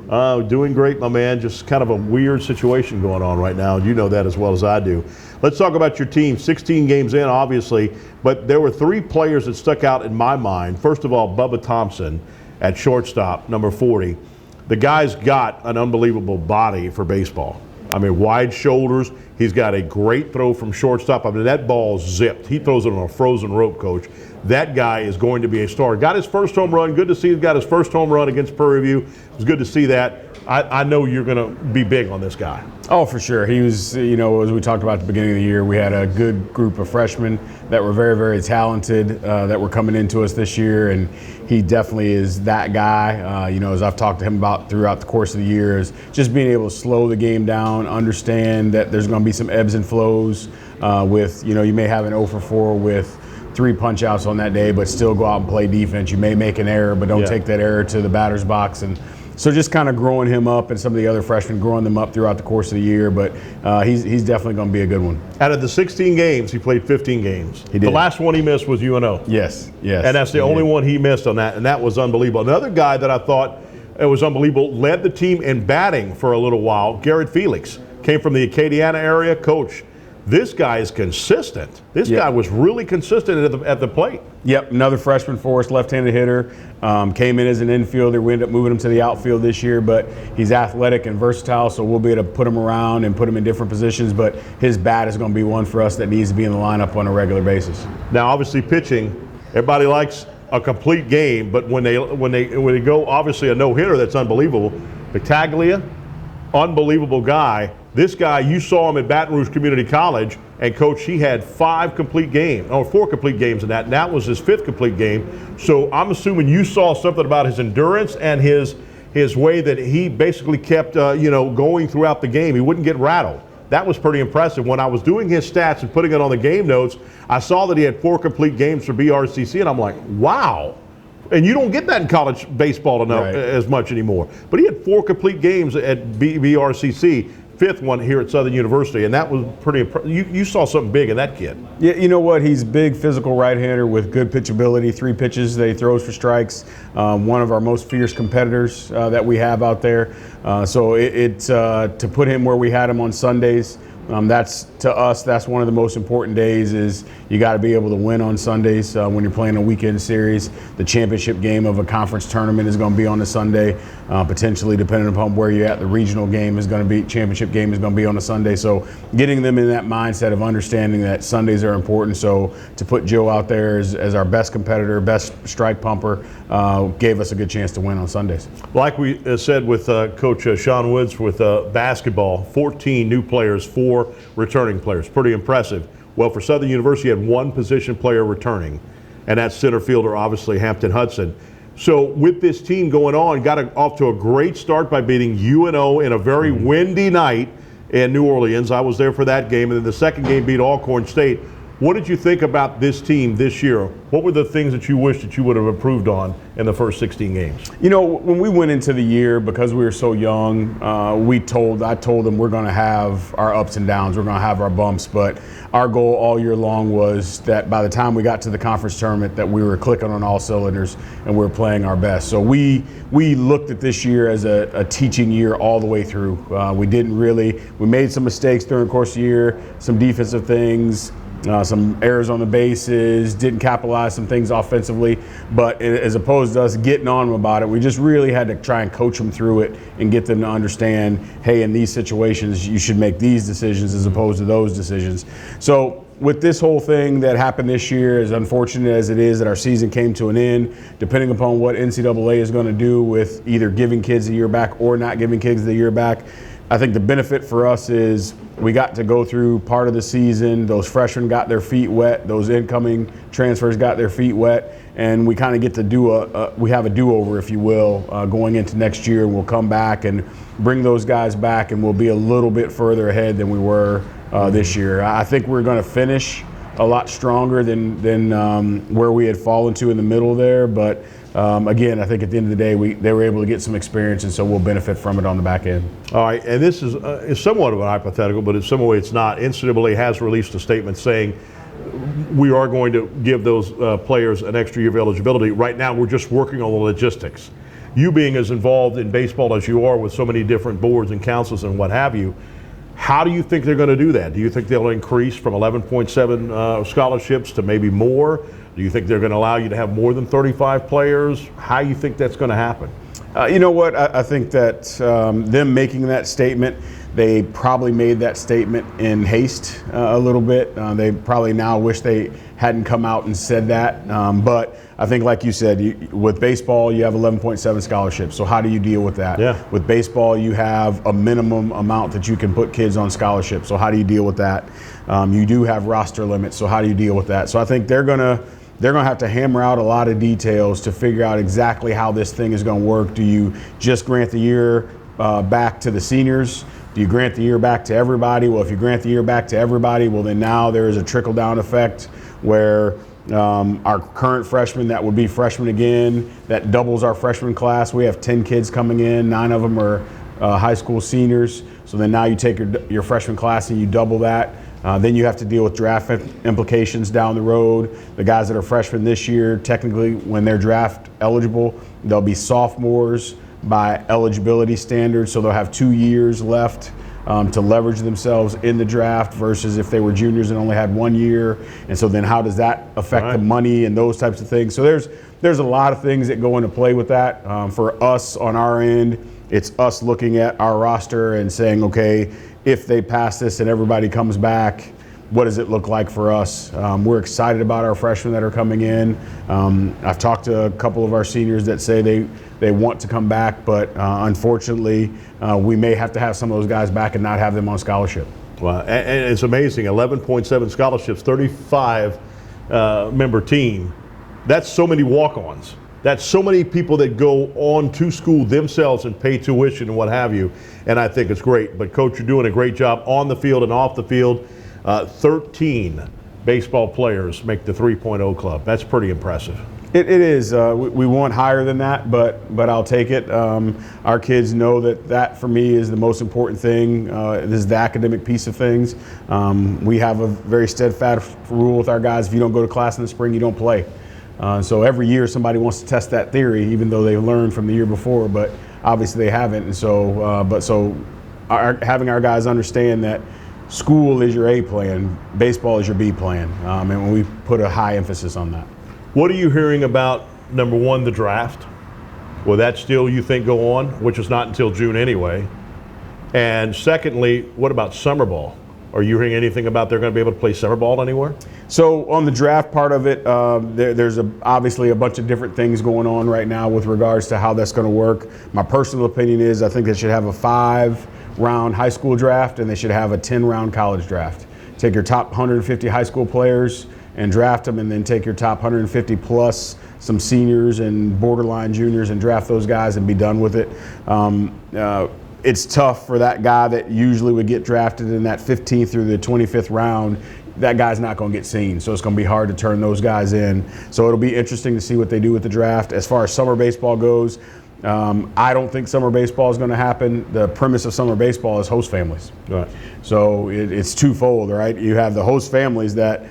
Speaker 1: Doing great, my man. Just kind of a weird situation going on right now. You know that as well as I do. Let's talk about your team. 16 games in, obviously. But there were three players that stuck out in my mind. First of all, Bubba Thompson at shortstop, number 40. The guy's got an unbelievable body for baseball. I mean, wide shoulders. He's got a great throw from shortstop. I mean, that ball's zipped. He throws it on a frozen rope, Coach. That guy is going to be a star. Got his first home run. Good to see he's got his first home run against Prairie View. It was good to see that. I know you're going to be big on this guy.
Speaker 2: Oh, for sure. He was, as we talked about at the beginning of the year, we had a good group of freshmen that were very, very talented that were coming into us this year, and he definitely is that guy. As I've talked to him about throughout the course of the year, is just being able to slow the game down, understand that there's going to be some ebbs and flows with, you may have an 0 for 4 with 3 punch outs on that day, but still go out and play defense. You may make an error, but don't take that error to the batter's box. And so just kind of growing him up and some of the other freshmen, growing them up throughout the course of the year. But he's definitely going to be a good one.
Speaker 1: Out of the 16 games, he played 15 games.
Speaker 2: He did.
Speaker 1: The last one he missed was UNO.
Speaker 2: Yes.
Speaker 1: And that's the only one he missed on that, and that was unbelievable. Another guy that I thought it was unbelievable, led the team in batting for a little while, Garrett Felix. Came from the Acadiana area. Coach, this guy is consistent. This guy was really consistent at the plate.
Speaker 2: Yep, another freshman for us, left-handed hitter. Came in as an infielder. We ended up moving him to the outfield this year, but he's athletic and versatile, so we'll be able to put him around and put him in different positions. But his bat is going to be one for us that needs to be in the lineup on a regular basis.
Speaker 1: Now, obviously, pitching, everybody likes a complete game, but when they go, obviously a no-hitter, that's unbelievable. Battaglia, unbelievable guy. This guy, you saw him at Baton Rouge Community College, and Coach, he had 4 complete games in that, and that was his 5th complete game. So I'm assuming you saw something about his endurance and his way that he basically kept, going throughout the game. He wouldn't get rattled. That was pretty impressive. When I was doing his stats and putting it on the game notes, I saw that he had 4 complete games for BRCC, and I'm like, wow. And you don't get that in college baseball as much anymore. But he had 4 complete games at BRCC. 5th one here at Southern University, and that was pretty impressive. You saw something big in that kid.
Speaker 2: Yeah, you know what? He's big, physical right-hander with good pitchability. 3 pitches that he throws for strikes. One of our most fierce competitors that we have out there. So to put him where we had him on Sundays, that's, to us, that's one of the most important days. Is you got to be able to win on Sundays when you're playing a weekend series. The championship game of a conference tournament is going to be on a Sunday, potentially depending upon where you're at. The regional game is going to be, championship game is going to be on a Sunday. So getting them in that mindset of understanding that Sundays are important. So to put Joe out there as our best competitor, best strike pumper, gave us a good chance to win on Sundays.
Speaker 1: Like we said with Coach Sean Woods with basketball, 14 new players, 4 returning players. Pretty impressive. Well, for Southern University, you had 1 position player returning, and that's center fielder, obviously, Hampton Hudson. So with this team going on, got off to a great start by beating UNO in a very windy night in New Orleans. I was there for that game, and then the second game beat Alcorn State. What did you think about this team this year? What were the things that you wish that you would have improved on in the first 16 games?
Speaker 2: When we went into the year, because we were so young, I told them we're going to have our ups and downs, we're going to have our bumps, but our goal all year long was that by the time we got to the conference tournament that we were clicking on all cylinders and we were playing our best. So we looked at this year as a teaching year all the way through. We made some mistakes during the course of the year, some defensive things, some errors on the bases, didn't capitalize some things offensively, but as opposed to us getting on them about it, we just really had to try and coach them through it and get them to understand, hey, in these situations, you should make these decisions as opposed to those decisions. So with this whole thing that happened this year, as unfortunate as it is that our season came to an end, depending upon what NCAA is going to do with either giving kids a year back or not giving kids the year back, I think the benefit for us is we got to go through part of the season. Those freshmen got their feet wet. Those incoming transfers got their feet wet. And we kind of get to we have a do-over, if you will, going into next year. We'll come back and bring those guys back, and we'll be a little bit further ahead than we were this year. I think we're going to finish a lot stronger than where we had fallen to in the middle there. But again, I think at the end of the day, they were able to get some experience, and so we'll benefit from it on the back end.
Speaker 1: All right, and this is somewhat of a hypothetical, but in some way it's not. NCAA has released a statement saying we are going to give those players an extra year of eligibility. Right now, we're just working on the logistics. You being as involved in baseball as you are with so many different boards and councils and what have you, how do you think they're going to do that? Do you think they'll increase from 11.7 scholarships to maybe more? Do you think they're going to allow you to have more than 35 players? How do you think that's going to happen?
Speaker 2: You know what? I think that them making that statement, they probably made that statement in haste a little bit. They probably now wish they hadn't come out and said that. But I think, like you said, with baseball, you have 11.7 scholarships. So how do you deal with that?
Speaker 1: Yeah.
Speaker 2: With baseball, you have a minimum amount that you can put kids on scholarship. So how do you deal with that? You do have roster limits. So how do you deal with that? So I think they're gonna have to hammer out a lot of details to figure out exactly how this thing is going to work. Do you just grant the year back to the seniors? Do you grant the year back to everybody? Well, if you grant the year back to everybody, well, then now there is a trickle-down effect where our current freshmen that would be freshmen again, that doubles our freshman class. We have 10 kids coming in. 9 of them are high school seniors. So then now you take your freshman class and you double that. Then you have to deal with draft implications down the road. The guys that are freshmen this year, technically, when they're draft eligible, they'll be sophomores by eligibility standards, so they'll have 2 years left to leverage themselves in the draft versus if they were juniors and only had 1 year. And so then how does that affect the money and those types of things? So there's a lot of things that go into play with that. For us on our end, it's us looking at our roster and saying, okay, if they pass this and everybody comes back, what does it look like for us? We're excited about our freshmen that are coming in. I've talked to a couple of our seniors that say they want to come back, but unfortunately, we may have to have some of those guys back and not have them on scholarship.
Speaker 1: Wow, and it's amazing, 11.7 scholarships, 35 member team. That's so many walk-ons. That's so many people that go on to school themselves and pay tuition and what have you, and I think it's great. But, Coach, you're doing a great job on the field and off the field. 13 baseball players make the 3.0 club. That's pretty impressive.
Speaker 2: It is. We want higher than that, but I'll take it. Our kids know that for me is the most important thing. This is the academic piece of things. We have a very steadfast rule with our guys. If you don't go to class in the spring, you don't play. So every year somebody wants to test that theory, even though they learned from the year before, but obviously they haven't. And so, having our guys understand that school is your A plan, baseball is your B plan, and we put a high emphasis on that.
Speaker 1: What are you hearing about, number one, the draft? Will that still, you think, go on, which is not until June anyway? And secondly, what about summer ball? Are you hearing anything about they're going to be able to play summer ball anywhere?
Speaker 2: So on the draft part of it, there's obviously a bunch of different things going on right now with regards to how that's going to work. My personal opinion is I think they should have a 5-round high school draft and they should have a 10-round college draft. Take your top 150 high school players and draft them, and then take your top 150 plus some seniors and borderline juniors and draft those guys and be done with it. It's tough for that guy that usually would get drafted in that 15th through the 25th round. That guy's not going to get seen, so it's going to be hard to turn those guys in. So it'll be interesting to see what they do with the draft. As far as summer baseball goes, I don't think summer baseball is going to happen. The premise of summer baseball is host families.
Speaker 1: Right.
Speaker 2: So it's twofold, right? You have the host families that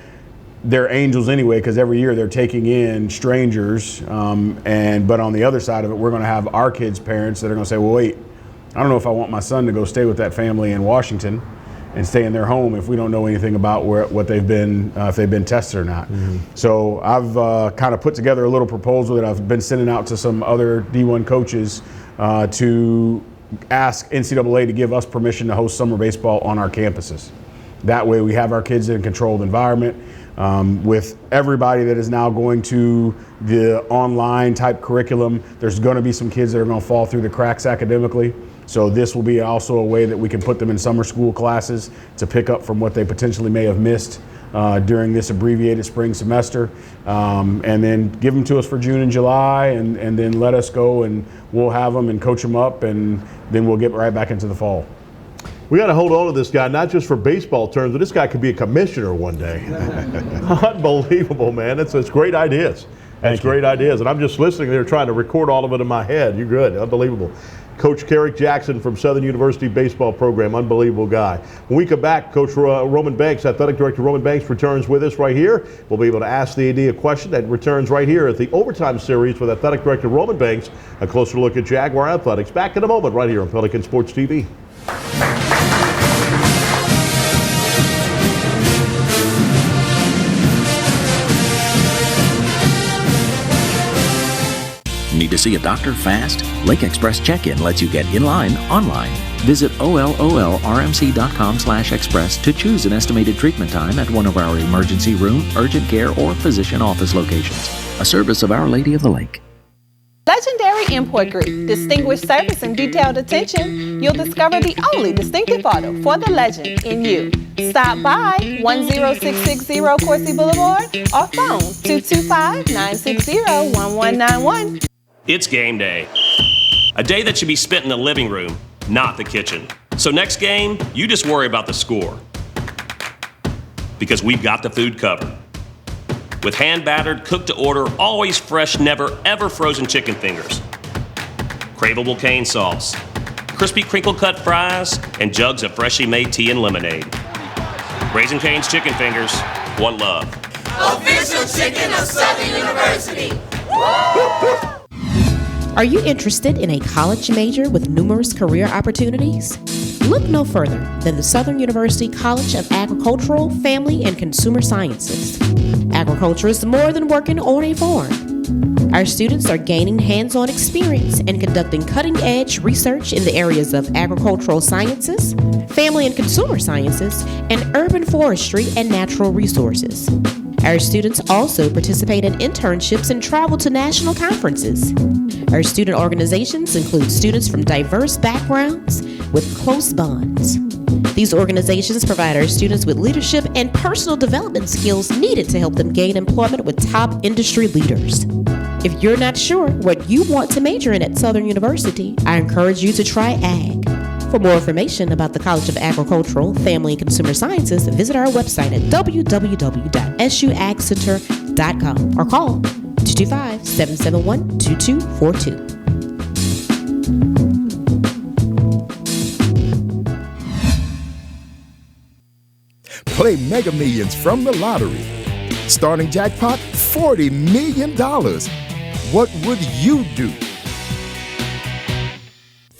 Speaker 2: they're angels anyway, because every year they're taking in strangers. But on the other side of it, we're going to have our kids' parents that are going to say, well, wait, I don't know if I want my son to go stay with that family in Washington and stay in their home if we don't know anything about what they've been, if they've been tested or not. Mm-hmm. So I've kind of put together a little proposal that I've been sending out to some other D1 coaches to ask NCAA to give us permission to host summer baseball on our campuses. That way we have our kids in a controlled environment. With everybody that is now going to the online type curriculum, there's going to be some kids that are going to fall through the cracks academically. So this will be also a way that we can put them in summer school classes to pick up from what they potentially may have missed during this abbreviated spring semester, and then give them to us for June and July, and then let us go and we'll have them and coach them up, and then we'll get right back into the fall.
Speaker 1: We got to hold on to this guy, not just for baseball terms, but this guy could be a commissioner one day. Unbelievable, man. It's great ideas. That's great ideas. And I'm just listening there trying to record all of it in my head. You're good. Unbelievable. Coach Carrick Jackson from Southern University baseball program. Unbelievable guy. When we come back, Coach Roman Banks, Athletic Director Roman Banks, returns with us right here. We'll be able to ask the AD a question that returns right here at the Overtime Series with Athletic Director Roman Banks. A closer look at Jaguar Athletics. Back in a moment right here on Pelican Sports TV.
Speaker 28: Need to
Speaker 16: see a doctor fast? Lake Express Check-In lets you get in line online. Visit OLOLRMC.com/express to choose an estimated treatment time at one of our emergency room, urgent care, or physician office locations. A service of Our Lady of the Lake.
Speaker 22: Legendary Import Group. Distinguished service and detailed attention. You'll discover the only distinctive auto for the legend in you. Stop by 10660 Coursey Boulevard or phone 225-960-1191.
Speaker 3: It's game day. A day that should be spent in the living room, not the kitchen. So next game, you just worry about the score. Because we've got the food covered. With hand-battered, cooked-to-order, always fresh, never-ever frozen chicken fingers. Craveable cane sauce. Crispy crinkle-cut fries, and jugs of freshly made tea and lemonade. Raising Cane's Chicken Fingers, one love.
Speaker 4: Official chicken of Southern University.
Speaker 5: Are you interested in a college major with numerous career opportunities? Look no further than the Southern University College of Agricultural, Family, and Consumer Sciences. Agriculture is more than working on a farm. Our students are gaining hands-on experience and conducting cutting-edge research in the areas of agricultural sciences, family and consumer sciences, and urban forestry and natural resources. Our students also participate in internships and travel to national conferences. Our student organizations include students from diverse backgrounds with close bonds. These organizations provide our students with leadership and personal development skills needed to help them gain employment with top industry leaders. If you're not sure what you want to major in at Southern University, I encourage you to try ag. For more information about the College of Agricultural, Family, and Consumer Sciences, visit our website at www.suagcenter.com or call 225-771-2242.
Speaker 6: Play Mega Millions from the lottery. Starting jackpot, $40 million. What would you do?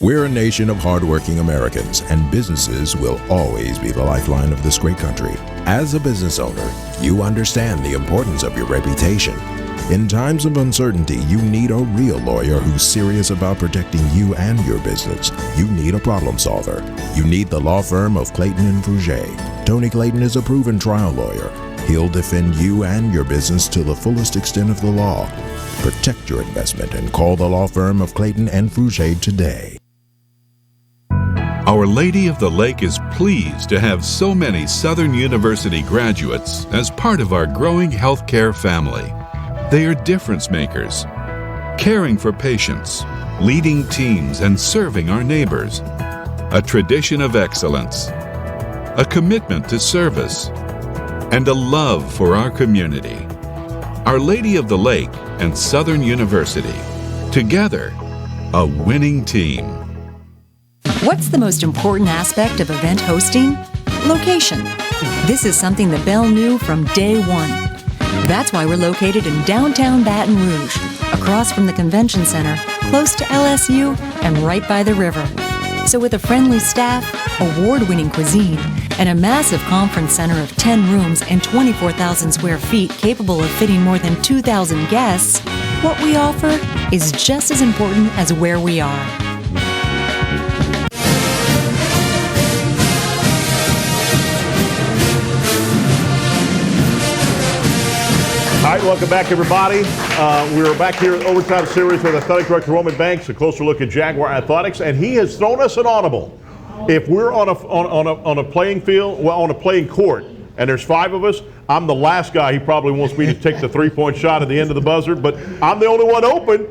Speaker 7: We're a nation of hardworking Americans, and businesses will always be the lifeline of this great country. As a business owner, you understand the importance of your reputation. In times of uncertainty, you need a real lawyer who's serious about protecting you and your business. You need a problem solver. You need the law firm of Clayton and Fruget. Tony Clayton is a proven trial lawyer. He'll defend you and your business to the fullest extent of the law. Protect your investment and call the law firm of Clayton and Fruget today.
Speaker 8: Our Lady of the Lake is pleased to have so many Southern University graduates as part of our growing healthcare family. They are difference makers, caring for patients, leading teams, and serving our neighbors. A tradition of excellence, a commitment to service, and a love for our community. Our Lady of the Lake and Southern University. Together, a winning team.
Speaker 18: What's the most important aspect of event hosting? Location. This is something that Bell knew from day one. That's why we're located in downtown Baton Rouge, across from the convention center, close to LSU, and right by the river. So with a friendly staff, award-winning cuisine, and a massive conference center of 10 rooms and 24,000 square feet capable of fitting more than 2,000 guests, what we offer is just as important as where we are.
Speaker 1: All right, welcome back, everybody. We're back here at Overtime Series with Athletic Director Roman Banks, a closer look at Jaguar Athletics, and he has thrown us an audible. If we're on a playing field, well, on a playing court, and there's 5 of us, I'm the last guy he probably wants me to take the three-point shot at the end of the buzzer, but I'm the only one open.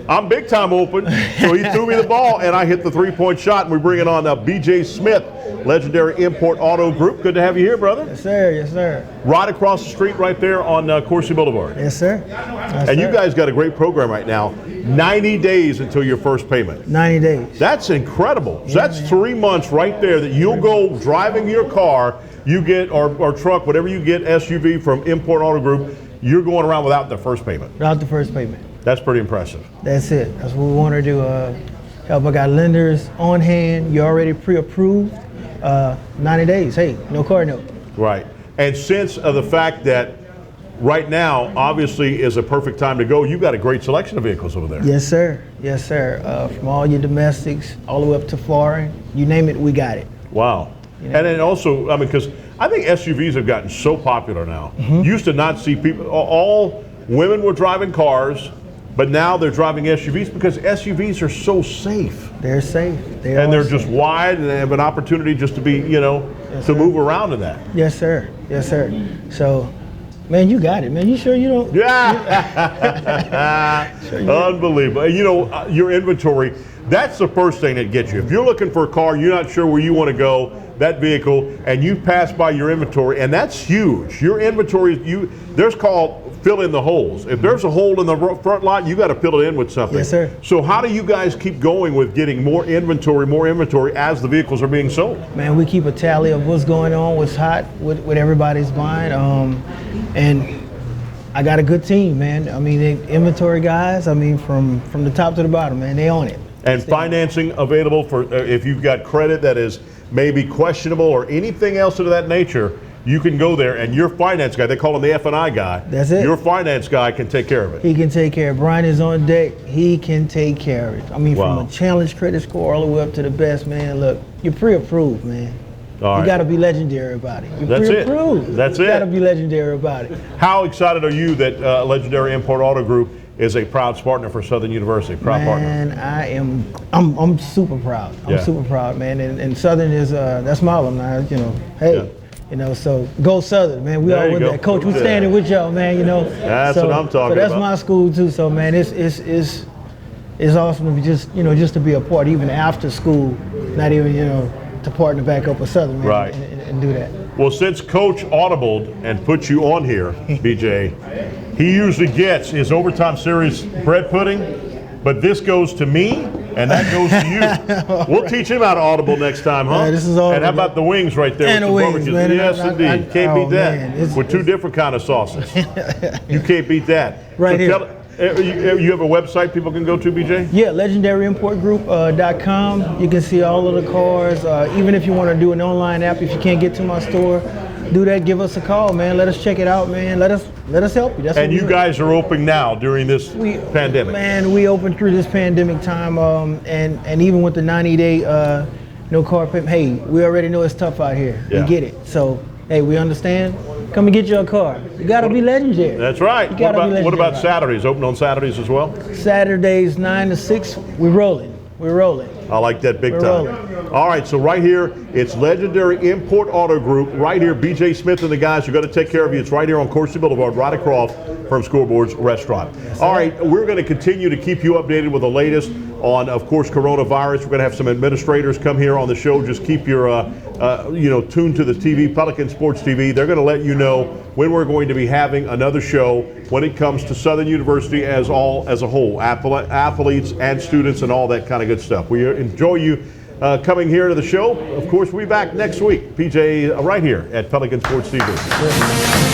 Speaker 1: I'm big time open. So he threw me the ball, and I hit the three-point shot, and we bring it on B.J. Smith, Legendary Import Auto Group. Good to have you here, brother.
Speaker 9: Yes, sir. Yes, sir.
Speaker 1: Right across the street right there on Coursey Boulevard.
Speaker 9: Yes, sir. Yes,
Speaker 1: and
Speaker 9: sir.
Speaker 1: you guys got a great program right now. 90 days until your first payment.
Speaker 9: 90 days.
Speaker 1: That's incredible. So that's 3 months right there that you'll go driving your car, you get, or truck, whatever you get, SUV from Import Auto Group, you're going around without the first payment.
Speaker 9: Without the first payment.
Speaker 1: That's pretty impressive.
Speaker 9: That's it. That's what we want to do. Help. I got lenders on hand. You're already pre-approved. 90 days. Hey, no car note.
Speaker 1: Right. And since the fact that right now, obviously, is a perfect time to go. You've got a great selection of vehicles over there.
Speaker 9: Yes, sir. Yes, sir. From all your domestics all the way up to foreign, you name it, we got it.
Speaker 1: Wow. And then also, I mean, because I think SUVs have gotten so popular now. Used to not see people, all women were driving cars, but now they're driving SUVs because SUVs are so safe.
Speaker 9: They're safe.
Speaker 1: And they're just wide, and they have an opportunity just to be, to move around in that.
Speaker 9: Yes, sir. Yes, sir. So, man, you got it, man. You sure you don't?
Speaker 1: Yeah. Unbelievable. Your inventory, that's the first thing that gets you. If you're looking for a car, you're not sure where you want to go, that vehicle, and you pass by your inventory, and that's huge. Your inventory, there's called fill in the holes. If there's a hole in the front lot, you got to fill it in with something.
Speaker 9: Yes, sir.
Speaker 1: So how do you guys keep going with getting more inventory as the vehicles are being sold?
Speaker 9: Man, we keep a tally of what's going on, what's hot, what everybody's buying, and I got a good team, man. I mean, inventory guys, from the top to the bottom, man, they own it.
Speaker 1: And financing available for if you've got credit that is maybe questionable or anything else of that nature, you can go there and your finance guy, they call him the F&I guy.
Speaker 9: That's it.
Speaker 1: Your finance guy can take care of it.
Speaker 9: He can take care of it. Brian is on deck. He can take care of it.
Speaker 1: Wow.
Speaker 9: From a challenge credit score all the way up to the best, man. Look, you're pre-approved, man.
Speaker 1: All right.
Speaker 9: You got to be legendary about it. You're
Speaker 1: That's it.
Speaker 9: pre-approved.
Speaker 1: That's
Speaker 9: you
Speaker 1: it.
Speaker 9: got to be legendary about it.
Speaker 1: How excited are you that Legendary Import Auto Group is a proud partner for Southern University? Proud partner.
Speaker 9: Man, I'm super proud. I'm super proud, man. And Southern is that's my alumni. Hey. So go Southern, man. We all with that. Coach, we're standing with y'all, man.
Speaker 1: That's what I'm talking
Speaker 9: about. So that's
Speaker 1: about.
Speaker 9: my school too. So man, it's awesome to be just to be a part, even after school, not even to partner back up with Southern, man,
Speaker 1: right,
Speaker 9: and do that.
Speaker 1: Well, since Coach audibled and put you on here, BJ, he usually gets his overtime series bread pudding, but this goes to me. And that goes to you. We'll teach him how to audible next time, huh?
Speaker 9: Yeah, this is all.
Speaker 1: And how about the wings right there?
Speaker 9: And
Speaker 1: with
Speaker 9: the wings,
Speaker 1: barbecues?
Speaker 9: man.
Speaker 1: Yes, indeed. Can't beat that.
Speaker 9: Man,
Speaker 1: with two different kind of sauces. You can't beat that.
Speaker 9: Right here.
Speaker 1: You have a website people can go to, BJ?
Speaker 9: Yeah, legendaryimportgroup.com. You can see all of the cars. Even if you want to do an online app, if you can't get to my store, do that. Give us a call, man. Let us check it out, man. Let us help you. That's
Speaker 1: and you guys are open now during this pandemic.
Speaker 9: Man, we opened through this pandemic time, and even with the 90-day no car payment. Hey, we already know it's tough out here.
Speaker 1: Yeah.
Speaker 9: We get it. So hey, we understand. Come and get your car. You gotta be legendary.
Speaker 1: That's right.
Speaker 9: You gotta be legendary.
Speaker 1: What about Saturdays? Open on Saturdays as well?
Speaker 9: Saturdays 9 to 6. We're rolling.
Speaker 1: I like that big
Speaker 9: We're
Speaker 1: time.
Speaker 9: rolling.
Speaker 1: All right, so right here, it's Legendary Import Auto Group. Right here, BJ Smith and the guys are going to take care of you. It's right here on Coursey Boulevard, right across from Scoreboard's restaurant. All right, we're going to continue to keep you updated with the latest on, of course, coronavirus. We're going to have some administrators come here on the show. Just keep your, tuned to the TV, Pelican Sports TV. They're going to let you know when we're going to be having another show when it comes to Southern University as a whole, athletes and students and all that kind of good stuff. We enjoy you coming here to the show. Of course, we'll be back next week. PJ, right here at Pelican Sports TV.